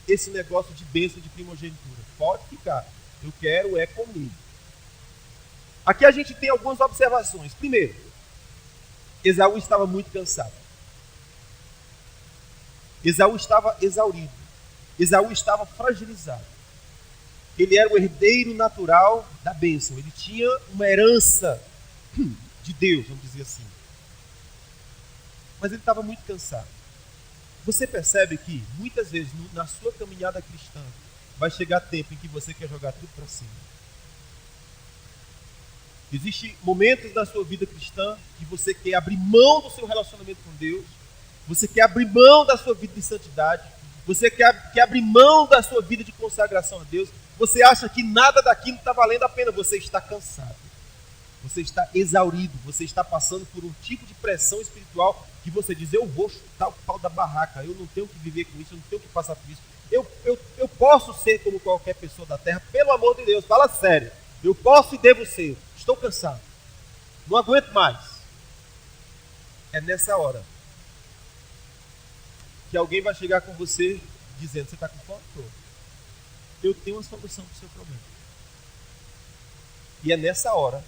esse negócio de bênção de primogenitura? Pode ficar, eu quero é comigo. Aqui a gente tem algumas observações. Primeiro, Esaú estava muito cansado. Esaú estava exaurido. Esaú estava fragilizado. Ele era o herdeiro natural da bênção. Ele tinha uma herança de Deus, vamos dizer assim. Mas ele estava muito cansado. Você percebe que, muitas vezes, na sua caminhada cristã, vai chegar tempo em que você quer jogar tudo para cima. Existem momentos na sua vida cristã que você quer abrir mão do seu relacionamento com Deus, você quer abrir mão da sua vida de santidade, você quer abrir mão da sua vida de consagração a Deus, você acha que nada daquilo está valendo a pena, você está cansado, você está exaurido, você está passando por um tipo de pressão espiritual que você diz, eu vou chutar o pau da barraca, eu não tenho que viver com isso, eu não tenho que passar por isso, eu posso ser como qualquer pessoa da terra, pelo amor de Deus, fala sério, eu posso e devo ser, estou cansado, não aguento mais. É nessa hora que alguém vai chegar com você dizendo, você está com fome? Tô. Eu tenho uma solução para o seu problema. E é nessa hora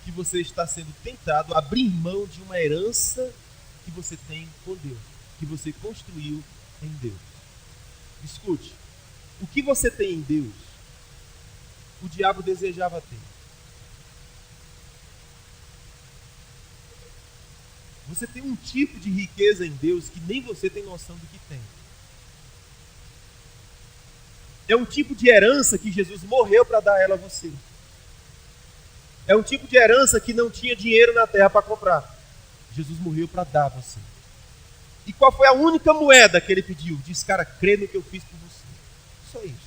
que você está sendo tentado a abrir mão de uma herança que você tem com Deus, que você construiu em Deus. Escute, O que você tem em Deus, o diabo desejava ter. Você tem um tipo de riqueza em Deus que nem você tem noção do que tem. É um tipo de herança que Jesus morreu para dar ela a você. É um tipo de herança que não tinha dinheiro na terra para comprar. Jesus morreu para dar a você. E qual foi a única moeda que ele pediu? Diz, cara, crê no que eu fiz por você. Só isso.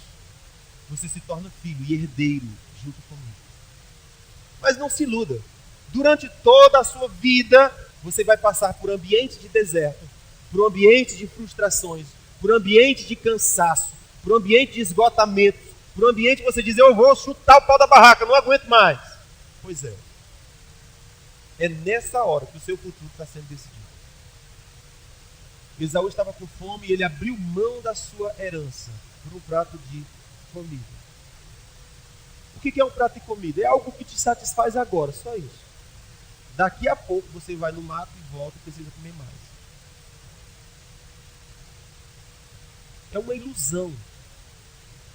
Você se torna filho e herdeiro junto comigo. Mas não se iluda. Durante toda a sua vida, você vai passar por ambientes de deserto, por ambientes de frustrações, por ambientes de cansaço, por ambiente de esgotamento, por ambiente que você diz, eu vou chutar o pau da barraca, não aguento mais. Pois é. É nessa hora que o seu futuro está sendo decidido. Esaú estava com fome e ele abriu mão da sua herança por um prato de comida. O que é um prato de comida? É algo que te satisfaz agora, só isso. Daqui a pouco você vai no mato e volta e precisa comer mais. É uma ilusão.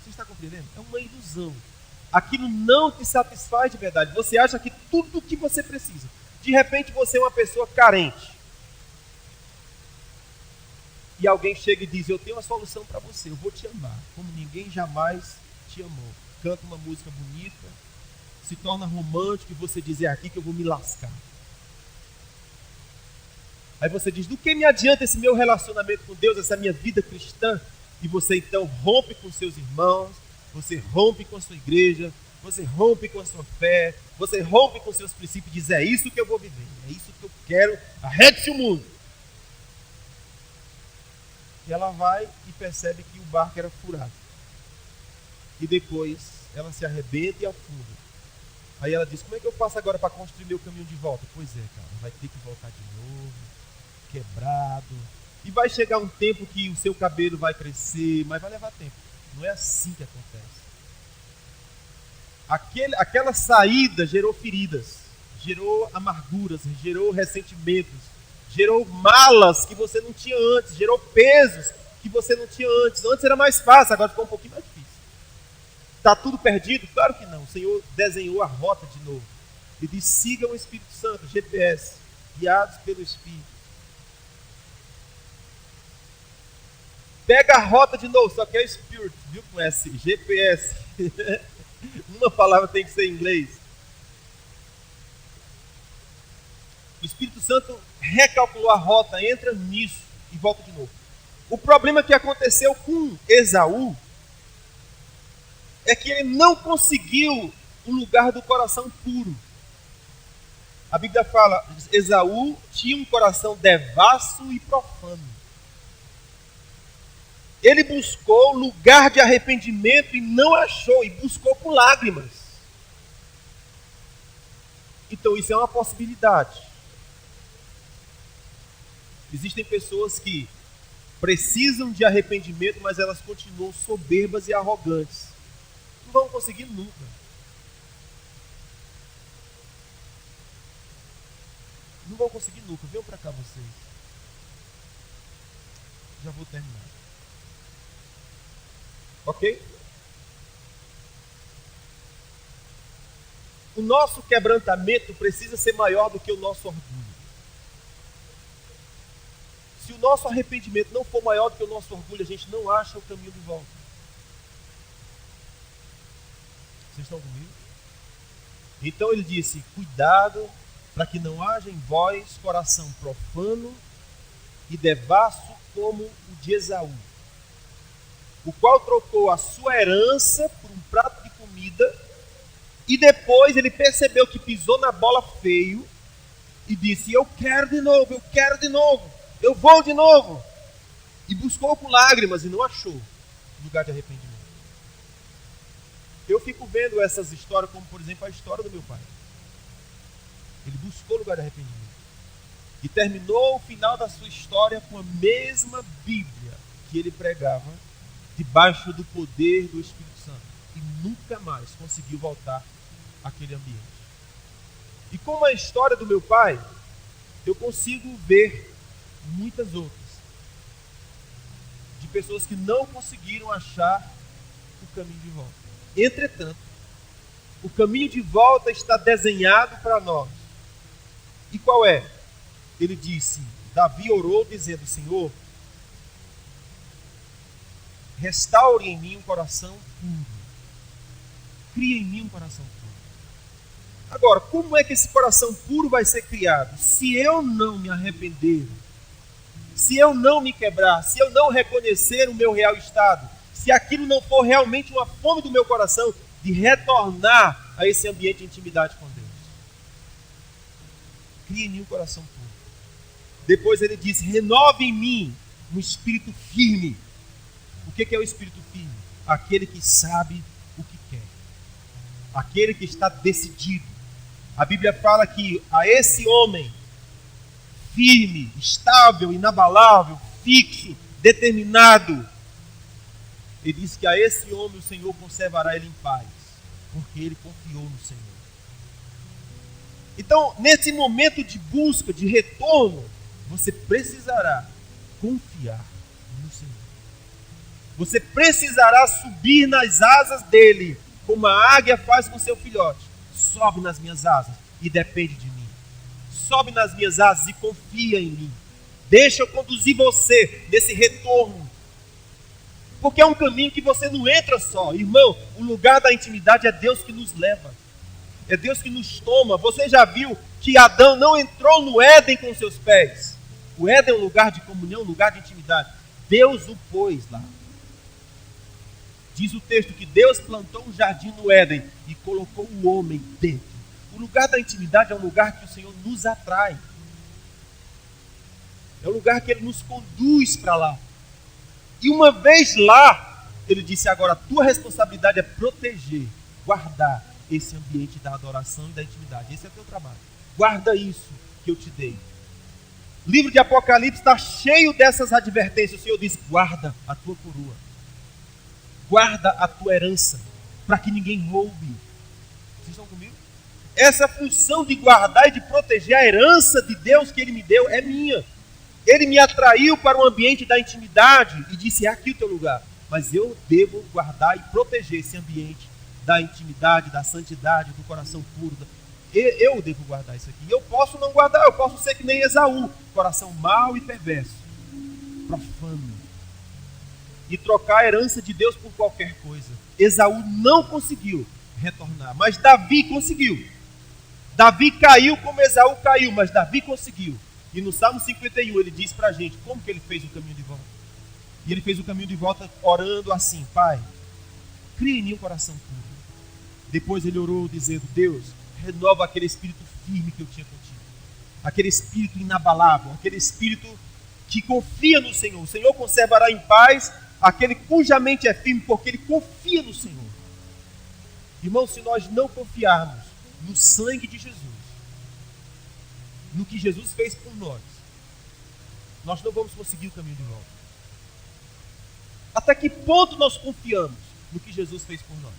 Você está compreendendo? É uma ilusão. Aquilo não te satisfaz de verdade. Você acha que tudo o que você precisa. De repente você é uma pessoa carente. E alguém chega e diz, eu tenho uma solução para você, eu vou te amar, como ninguém jamais te amou. Canta uma música bonita, se torna romântico e você diz, é aqui que eu vou me lascar. Aí você diz, do que me adianta esse meu relacionamento com Deus, essa minha vida cristã? E você então rompe com seus irmãos, você rompe com a sua igreja, você rompe com a sua fé, você rompe com seus princípios e diz, é isso que eu vou viver, é isso que eu quero, arrete o mundo. E ela vai e percebe que o barco era furado. E depois ela se arrebenta e afunda. Aí ela diz, como é que eu faço agora para construir meu caminho de volta? Pois é, cara, vai ter que voltar de novo, quebrado. E vai chegar um tempo que o seu cabelo vai crescer, mas vai levar tempo. Não é assim que acontece. Aquela saída gerou feridas, gerou amarguras, gerou ressentimentos, gerou malas que você não tinha antes, gerou pesos que você não tinha antes. Antes era mais fácil, agora ficou um pouquinho mais difícil. Está tudo perdido? Claro que não. O Senhor desenhou a rota de novo. E diz, sigam o Espírito Santo, GPS, guiados pelo Espírito. Pega a rota de novo, só que é Spirit, viu com S, GPS. Uma palavra tem que ser em inglês. O Espírito Santo recalculou a rota, entra nisso e volta de novo. O problema que aconteceu com Esaú é que ele não conseguiu o lugar do coração puro. A Bíblia fala, Esaú tinha um coração devasso e profano. Ele buscou lugar de arrependimento e não achou, e buscou com lágrimas. Então isso é uma possibilidade. Existem pessoas que precisam de arrependimento, mas elas continuam soberbas e arrogantes. Não vão conseguir nunca. Não vão conseguir nunca. Venham para cá vocês. Já vou terminar. Ok? O nosso quebrantamento precisa ser maior do que o nosso orgulho. Se o nosso arrependimento não for maior do que o nosso orgulho, a gente não acha o caminho de volta. Vocês estão comigo? Então ele disse, cuidado para que não haja em vós coração profano e devasso como o de Esaú, o qual trocou a sua herança por um prato de comida, e depois ele percebeu que pisou na bola feio e disse, eu quero de novo, eu vou de novo. E buscou com lágrimas e não achou lugar de arrependimento. Eu fico vendo essas histórias como, por exemplo, a história do meu pai. Ele buscou lugar de arrependimento. E terminou o final da sua história com a mesma Bíblia que ele pregava, debaixo do poder do Espírito Santo. E nunca mais conseguiu voltar àquele ambiente. E como a história do meu pai, eu consigo ver muitas outras. De pessoas que não conseguiram achar o caminho de volta. Entretanto, o caminho de volta está desenhado para nós. E qual é? Ele disse, Davi orou dizendo, Senhor, restaure em mim um coração puro. Cria em mim um coração puro. Agora, como é que esse coração puro vai ser criado? Se eu não me arrepender, se eu não me quebrar, se eu não reconhecer o meu real estado, se aquilo não for realmente uma fome do meu coração de retornar a esse ambiente de intimidade com Deus. Cria em mim um coração puro. Depois ele diz, renove em mim um espírito firme. O que é o espírito firme? Aquele que sabe o que quer. Aquele que está decidido. A Bíblia fala que a esse homem firme, estável, inabalável, fixo, determinado, ele diz que a esse homem o Senhor conservará ele em paz, porque ele confiou no Senhor. Então, nesse momento de busca, de retorno, você precisará confiar no Senhor. Você precisará subir nas asas dele, como a águia faz com seu filhote. Sobe nas minhas asas e depende de mim. Sobe nas minhas asas e confia em mim. Deixa eu conduzir você nesse retorno. Porque é um caminho que você não entra só. Irmão, o lugar da intimidade é Deus que nos leva. É Deus que nos toma. Você já viu que Adão não entrou no Éden com seus pés. O Éden é um lugar de comunhão, um lugar de intimidade. Deus o pôs lá. Diz o texto que Deus plantou um jardim no Éden e colocou o homem dentro. O lugar da intimidade é um lugar que o Senhor nos atrai. É um lugar que Ele nos conduz para lá. E uma vez lá, Ele disse agora, a tua responsabilidade é proteger, guardar esse ambiente da adoração e da intimidade. Esse é o teu trabalho. Guarda isso que eu te dei. O livro de Apocalipse está cheio dessas advertências. O Senhor diz, guarda a tua coroa. Guarda a tua herança, para que ninguém roube. Vocês estão comigo? Essa função de guardar e de proteger a herança de Deus que Ele me deu é minha. Ele me atraiu para o ambiente da intimidade e disse, é aqui o teu lugar. Mas eu devo guardar e proteger esse ambiente da intimidade, da santidade, do coração puro. Eu devo guardar isso aqui. Eu posso não guardar, eu posso ser que nem Esaú, coração mau e perverso, profano. E trocar a herança de Deus por qualquer coisa. Esaú não conseguiu retornar, mas Davi conseguiu. Davi caiu como Esaú caiu, mas Davi conseguiu. E no Salmo 51 ele diz para a gente como que ele fez o caminho de volta. E ele fez o caminho de volta orando assim, Pai, cria em mim um coração puro. Depois ele orou dizendo, Deus, renova aquele espírito firme que eu tinha contigo. Aquele espírito inabalável, aquele espírito que confia no Senhor. O Senhor conservará em paz aquele cuja mente é firme, porque ele confia no Senhor. Irmão, se nós não confiarmos no sangue de Jesus, no que Jesus fez por nós, nós não vamos conseguir o caminho de volta. Até que ponto nós confiamos no que Jesus fez por nós?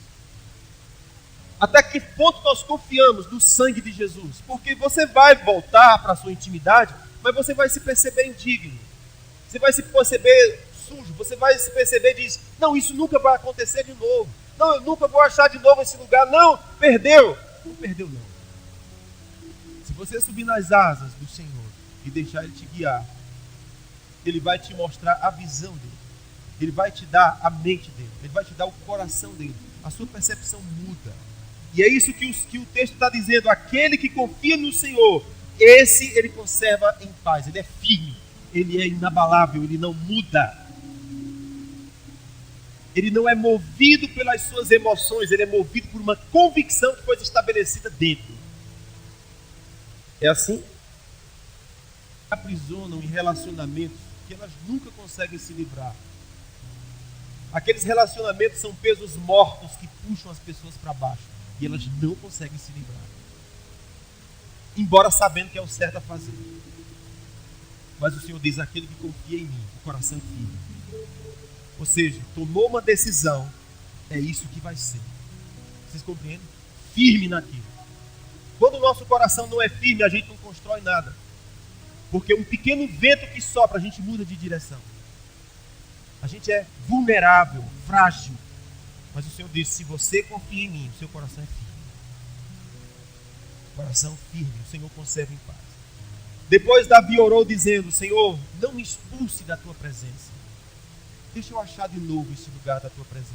Até que ponto nós confiamos no sangue de Jesus? Porque você vai voltar para a sua intimidade, mas você vai se perceber indigno. Você vai se perceber sujo, você vai se perceber e diz, não, isso nunca vai acontecer de novo. Não, eu nunca vou achar de novo esse lugar. Não, perdeu. Não perdeu, não. Se você subir nas asas do Senhor e deixar Ele te guiar, Ele vai te mostrar a visão dEle. Ele vai te dar a mente dEle. Ele vai te dar o coração dEle. A sua percepção muda. E é isso que o texto está dizendo. Aquele que confia no Senhor, esse Ele conserva em paz. Ele é firme. Ele é inabalável. Ele não muda. Ele não é movido pelas suas emoções, ele é movido por uma convicção que foi estabelecida dentro. É assim? Aprisionam em relacionamentos que elas nunca conseguem se livrar. Aqueles relacionamentos são pesos mortos que puxam as pessoas para baixo e elas não conseguem se livrar. Embora sabendo que é o certo a fazer. Mas o Senhor diz, aquele que confia em mim, o coração firme. Ou seja, tomou uma decisão, é isso que vai ser. Vocês compreendem? Firme naquilo. Quando o nosso coração não é firme, a gente não constrói nada. Porque um pequeno vento que sopra, a gente muda de direção. A gente é vulnerável, frágil. Mas o Senhor disse, se você confia em mim, o seu coração é firme. Coração firme, o Senhor conserva em paz. Depois Davi orou dizendo, Senhor, não me expulse da tua presença. Deixa eu achar de novo esse lugar da tua presença.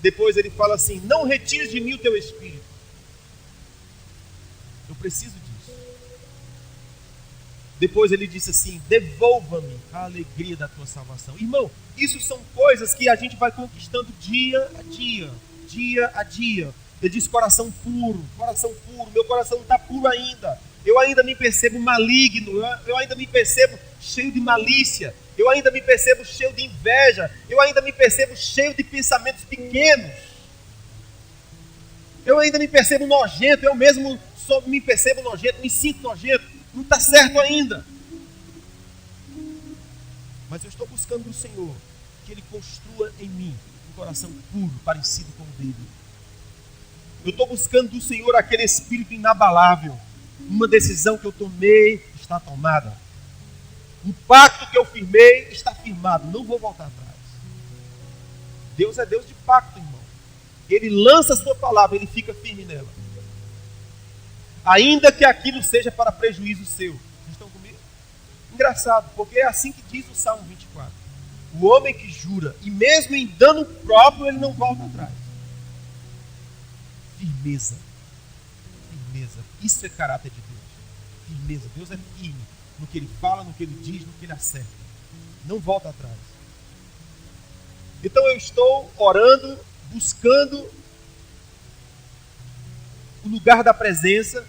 Depois ele fala assim, não retires de mim o teu espírito. Eu preciso disso. Depois ele disse assim, devolva-me a alegria da tua salvação. Irmão, isso são coisas que a gente vai conquistando dia a dia, dia a dia. Ele diz coração puro, meu coração não está puro ainda. Eu ainda me percebo maligno, eu ainda me percebo cheio de malícia, eu ainda me percebo cheio de inveja, eu ainda me percebo cheio de pensamentos pequenos. Eu ainda me percebo nojento, eu mesmo me percebo nojento, me sinto nojento, não está certo ainda. Mas eu estou buscando do Senhor que Ele construa em mim um coração puro, parecido com o dele. Eu estou buscando do Senhor aquele espírito inabalável. Uma decisão que eu tomei está tomada. Um pacto que eu firmei está firmado. Não vou voltar atrás. Deus é Deus de pacto, irmão. Ele lança a sua palavra, ele fica firme nela. Ainda que aquilo seja para prejuízo seu. Vocês estão comigo? Engraçado, porque é assim que diz o Salmo 24. O homem que jura, e mesmo em dano próprio, ele não volta atrás. Firmeza. Firmeza. Isso é caráter de Deus. Firmeza. Deus é firme no que Ele fala, no que Ele diz, no que Ele acerta. Não volta atrás. Então eu estou orando, buscando o lugar da presença,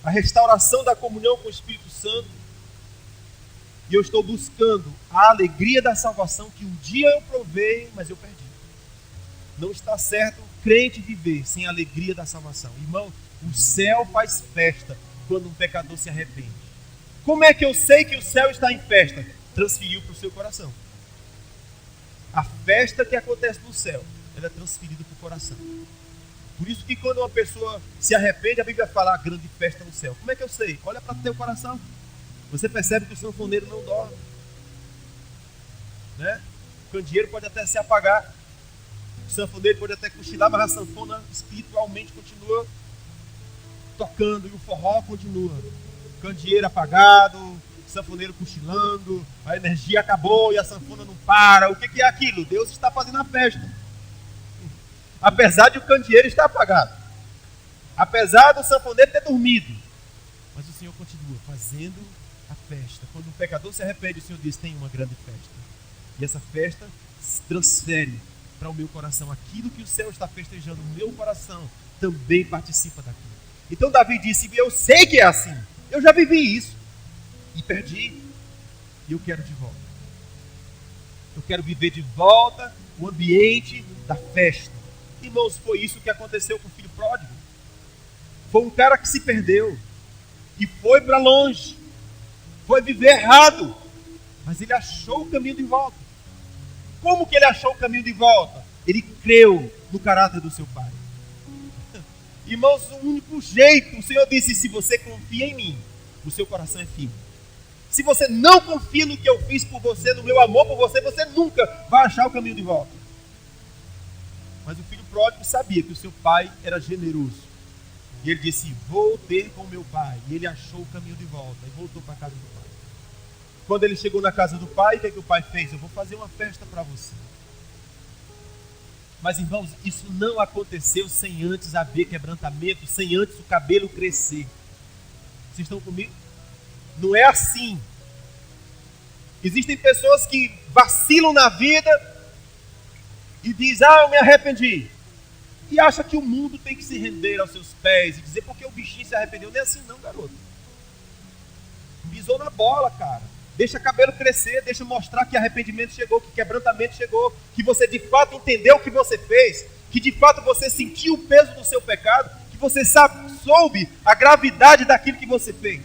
a restauração da comunhão com o Espírito Santo. E eu estou buscando a alegria da salvação que um dia eu provei, mas eu perdi. Não está certo crente viver sem a alegria da salvação. Irmão, o céu faz festa quando um pecador se arrepende. Como é que eu sei que o céu está em festa? Transferiu para o seu coração. A festa que acontece no céu, ela é transferida para o coração. Por isso que quando uma pessoa se arrepende, a Bíblia fala a grande festa no céu. Como é que eu sei? Olha para o teu coração. Você percebe que o sanfoneiro não dorme. Né? O candeeiro pode até se apagar. O sanfoneiro pode até cochilar, mas a sanfona espiritualmente continua tocando e o forró continua. O candeeiro apagado, o sanfoneiro cochilando, a energia acabou e a sanfona não para. O que é aquilo? Deus está fazendo a festa. Apesar de o candeeiro estar apagado. Apesar do sanfoneiro ter dormido. Mas o Senhor continua fazendo a festa. Quando um pecador se arrepende, o Senhor diz, tem uma grande festa. E essa festa se transfere para o meu coração. Aquilo que o céu está festejando, o meu coração também participa daquilo. Então Davi disse, eu sei que é assim. Eu já vivi isso. E perdi. E eu quero de volta. Eu quero viver de volta o ambiente da festa. Irmãos, foi isso que aconteceu com o filho pródigo. Foi um cara que se perdeu. E foi para longe. Foi viver errado. Mas ele achou o caminho de volta. Como que ele achou o caminho de volta? Ele creu no caráter do seu pai. Irmãos, o único jeito, o Senhor disse, se você confia em mim, o seu coração é firme. Se você não confia no que eu fiz por você, no meu amor por você, você nunca vai achar o caminho de volta. Mas o filho pródigo sabia que o seu pai era generoso. E ele disse, vou ter com meu pai. E ele achou o caminho de volta e voltou para a casa do pai. Quando ele chegou na casa do pai, o que é que o pai fez? Eu vou fazer uma festa para você. Mas, irmãos, isso não aconteceu sem antes haver quebrantamento, sem antes o cabelo crescer. Vocês estão comigo? Não é assim. Existem pessoas que vacilam na vida e dizem, eu me arrependi. E acha que o mundo tem que se render aos seus pés e dizer, porque o bichinho se arrependeu. Não é assim não, garoto. Pisou na bola, cara. Deixa cabelo crescer, deixa mostrar que arrependimento chegou, que quebrantamento chegou, que você de fato entendeu o que você fez, que de fato você sentiu o peso do seu pecado, que você soube a gravidade daquilo que você fez.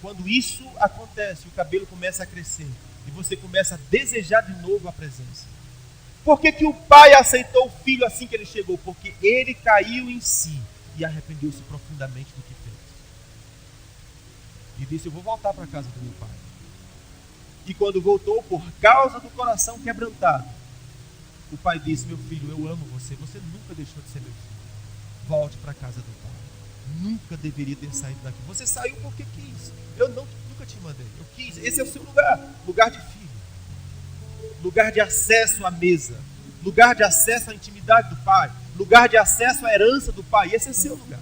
Quando isso acontece, o cabelo começa a crescer e você começa a desejar de novo a presença. Por que que o pai aceitou o filho assim que ele chegou? Porque ele caiu em si e arrependeu-se profundamente do que fez. E disse, eu vou voltar para a casa do meu pai. E quando voltou, por causa do coração quebrantado, O pai disse: meu filho, eu amo você, você nunca deixou de ser meu filho. Volte para a casa do pai. Nunca deveria ter saído daqui. Você saiu porque quis. Eu nunca te mandei. Eu quis. Esse é o seu lugar. Lugar de filho. Lugar de acesso à mesa. Lugar de acesso à intimidade do pai. Lugar de acesso à herança do pai. Esse é o seu lugar.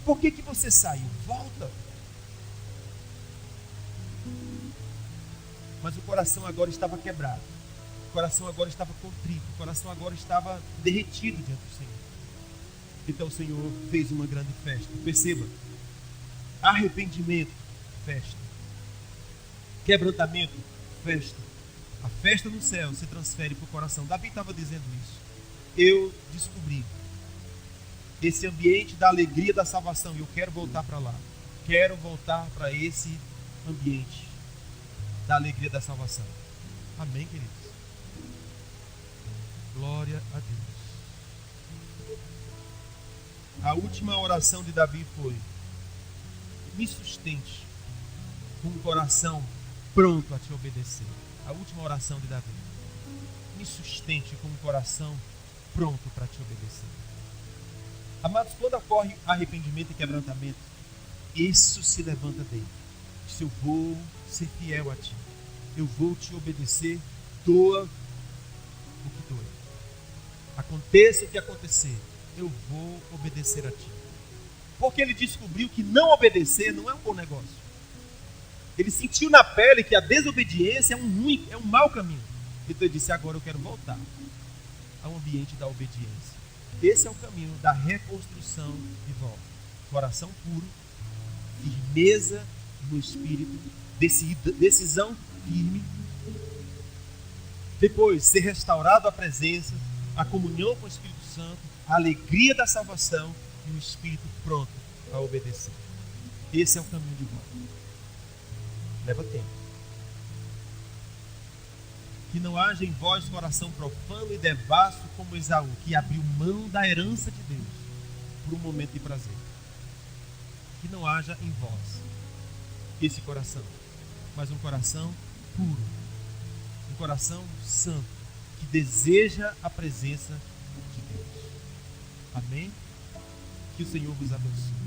Por que você saiu? Volta. Mas o coração agora estava quebrado. O coração agora estava contrito. O coração agora estava derretido diante do Senhor. Então o Senhor fez uma grande festa. Perceba. Arrependimento, festa. Quebrantamento, festa. A festa no céu se transfere para o coração. Davi estava dizendo isso. Eu descobri esse ambiente da alegria da salvação e eu quero voltar para lá. Quero voltar para esse ambiente da alegria da salvação. Amém, queridos? Glória a Deus. A última oração de Davi foi: me sustente com um coração pronto a te obedecer. A última oração de Davi: me sustente com um coração pronto para te obedecer. Amados, quando ocorre arrependimento e quebrantamento, isso se levanta dele. Diz: eu vou ser fiel a ti. Eu vou te obedecer, doa o que doer. Aconteça o que acontecer, eu vou obedecer a ti. Porque ele descobriu que não obedecer não é um bom negócio. Ele sentiu na pele que a desobediência é um mau caminho. Então ele disse: agora eu quero voltar ao ambiente da obediência. Esse é o caminho da reconstrução de volta. Coração puro, firmeza no espírito, decisão firme. Depois, ser restaurado à presença, a comunhão com o Espírito Santo, a alegria da salvação e o espírito pronto a obedecer. Esse é o caminho de volta. Leva tempo. Que não haja em vós coração profano e devasso como Esaú, que abriu mão da herança de Deus por um momento de prazer. Que não haja em vós esse coração, mas um coração puro, um coração santo, que deseja a presença de Deus. Amém? Que o Senhor vos abençoe.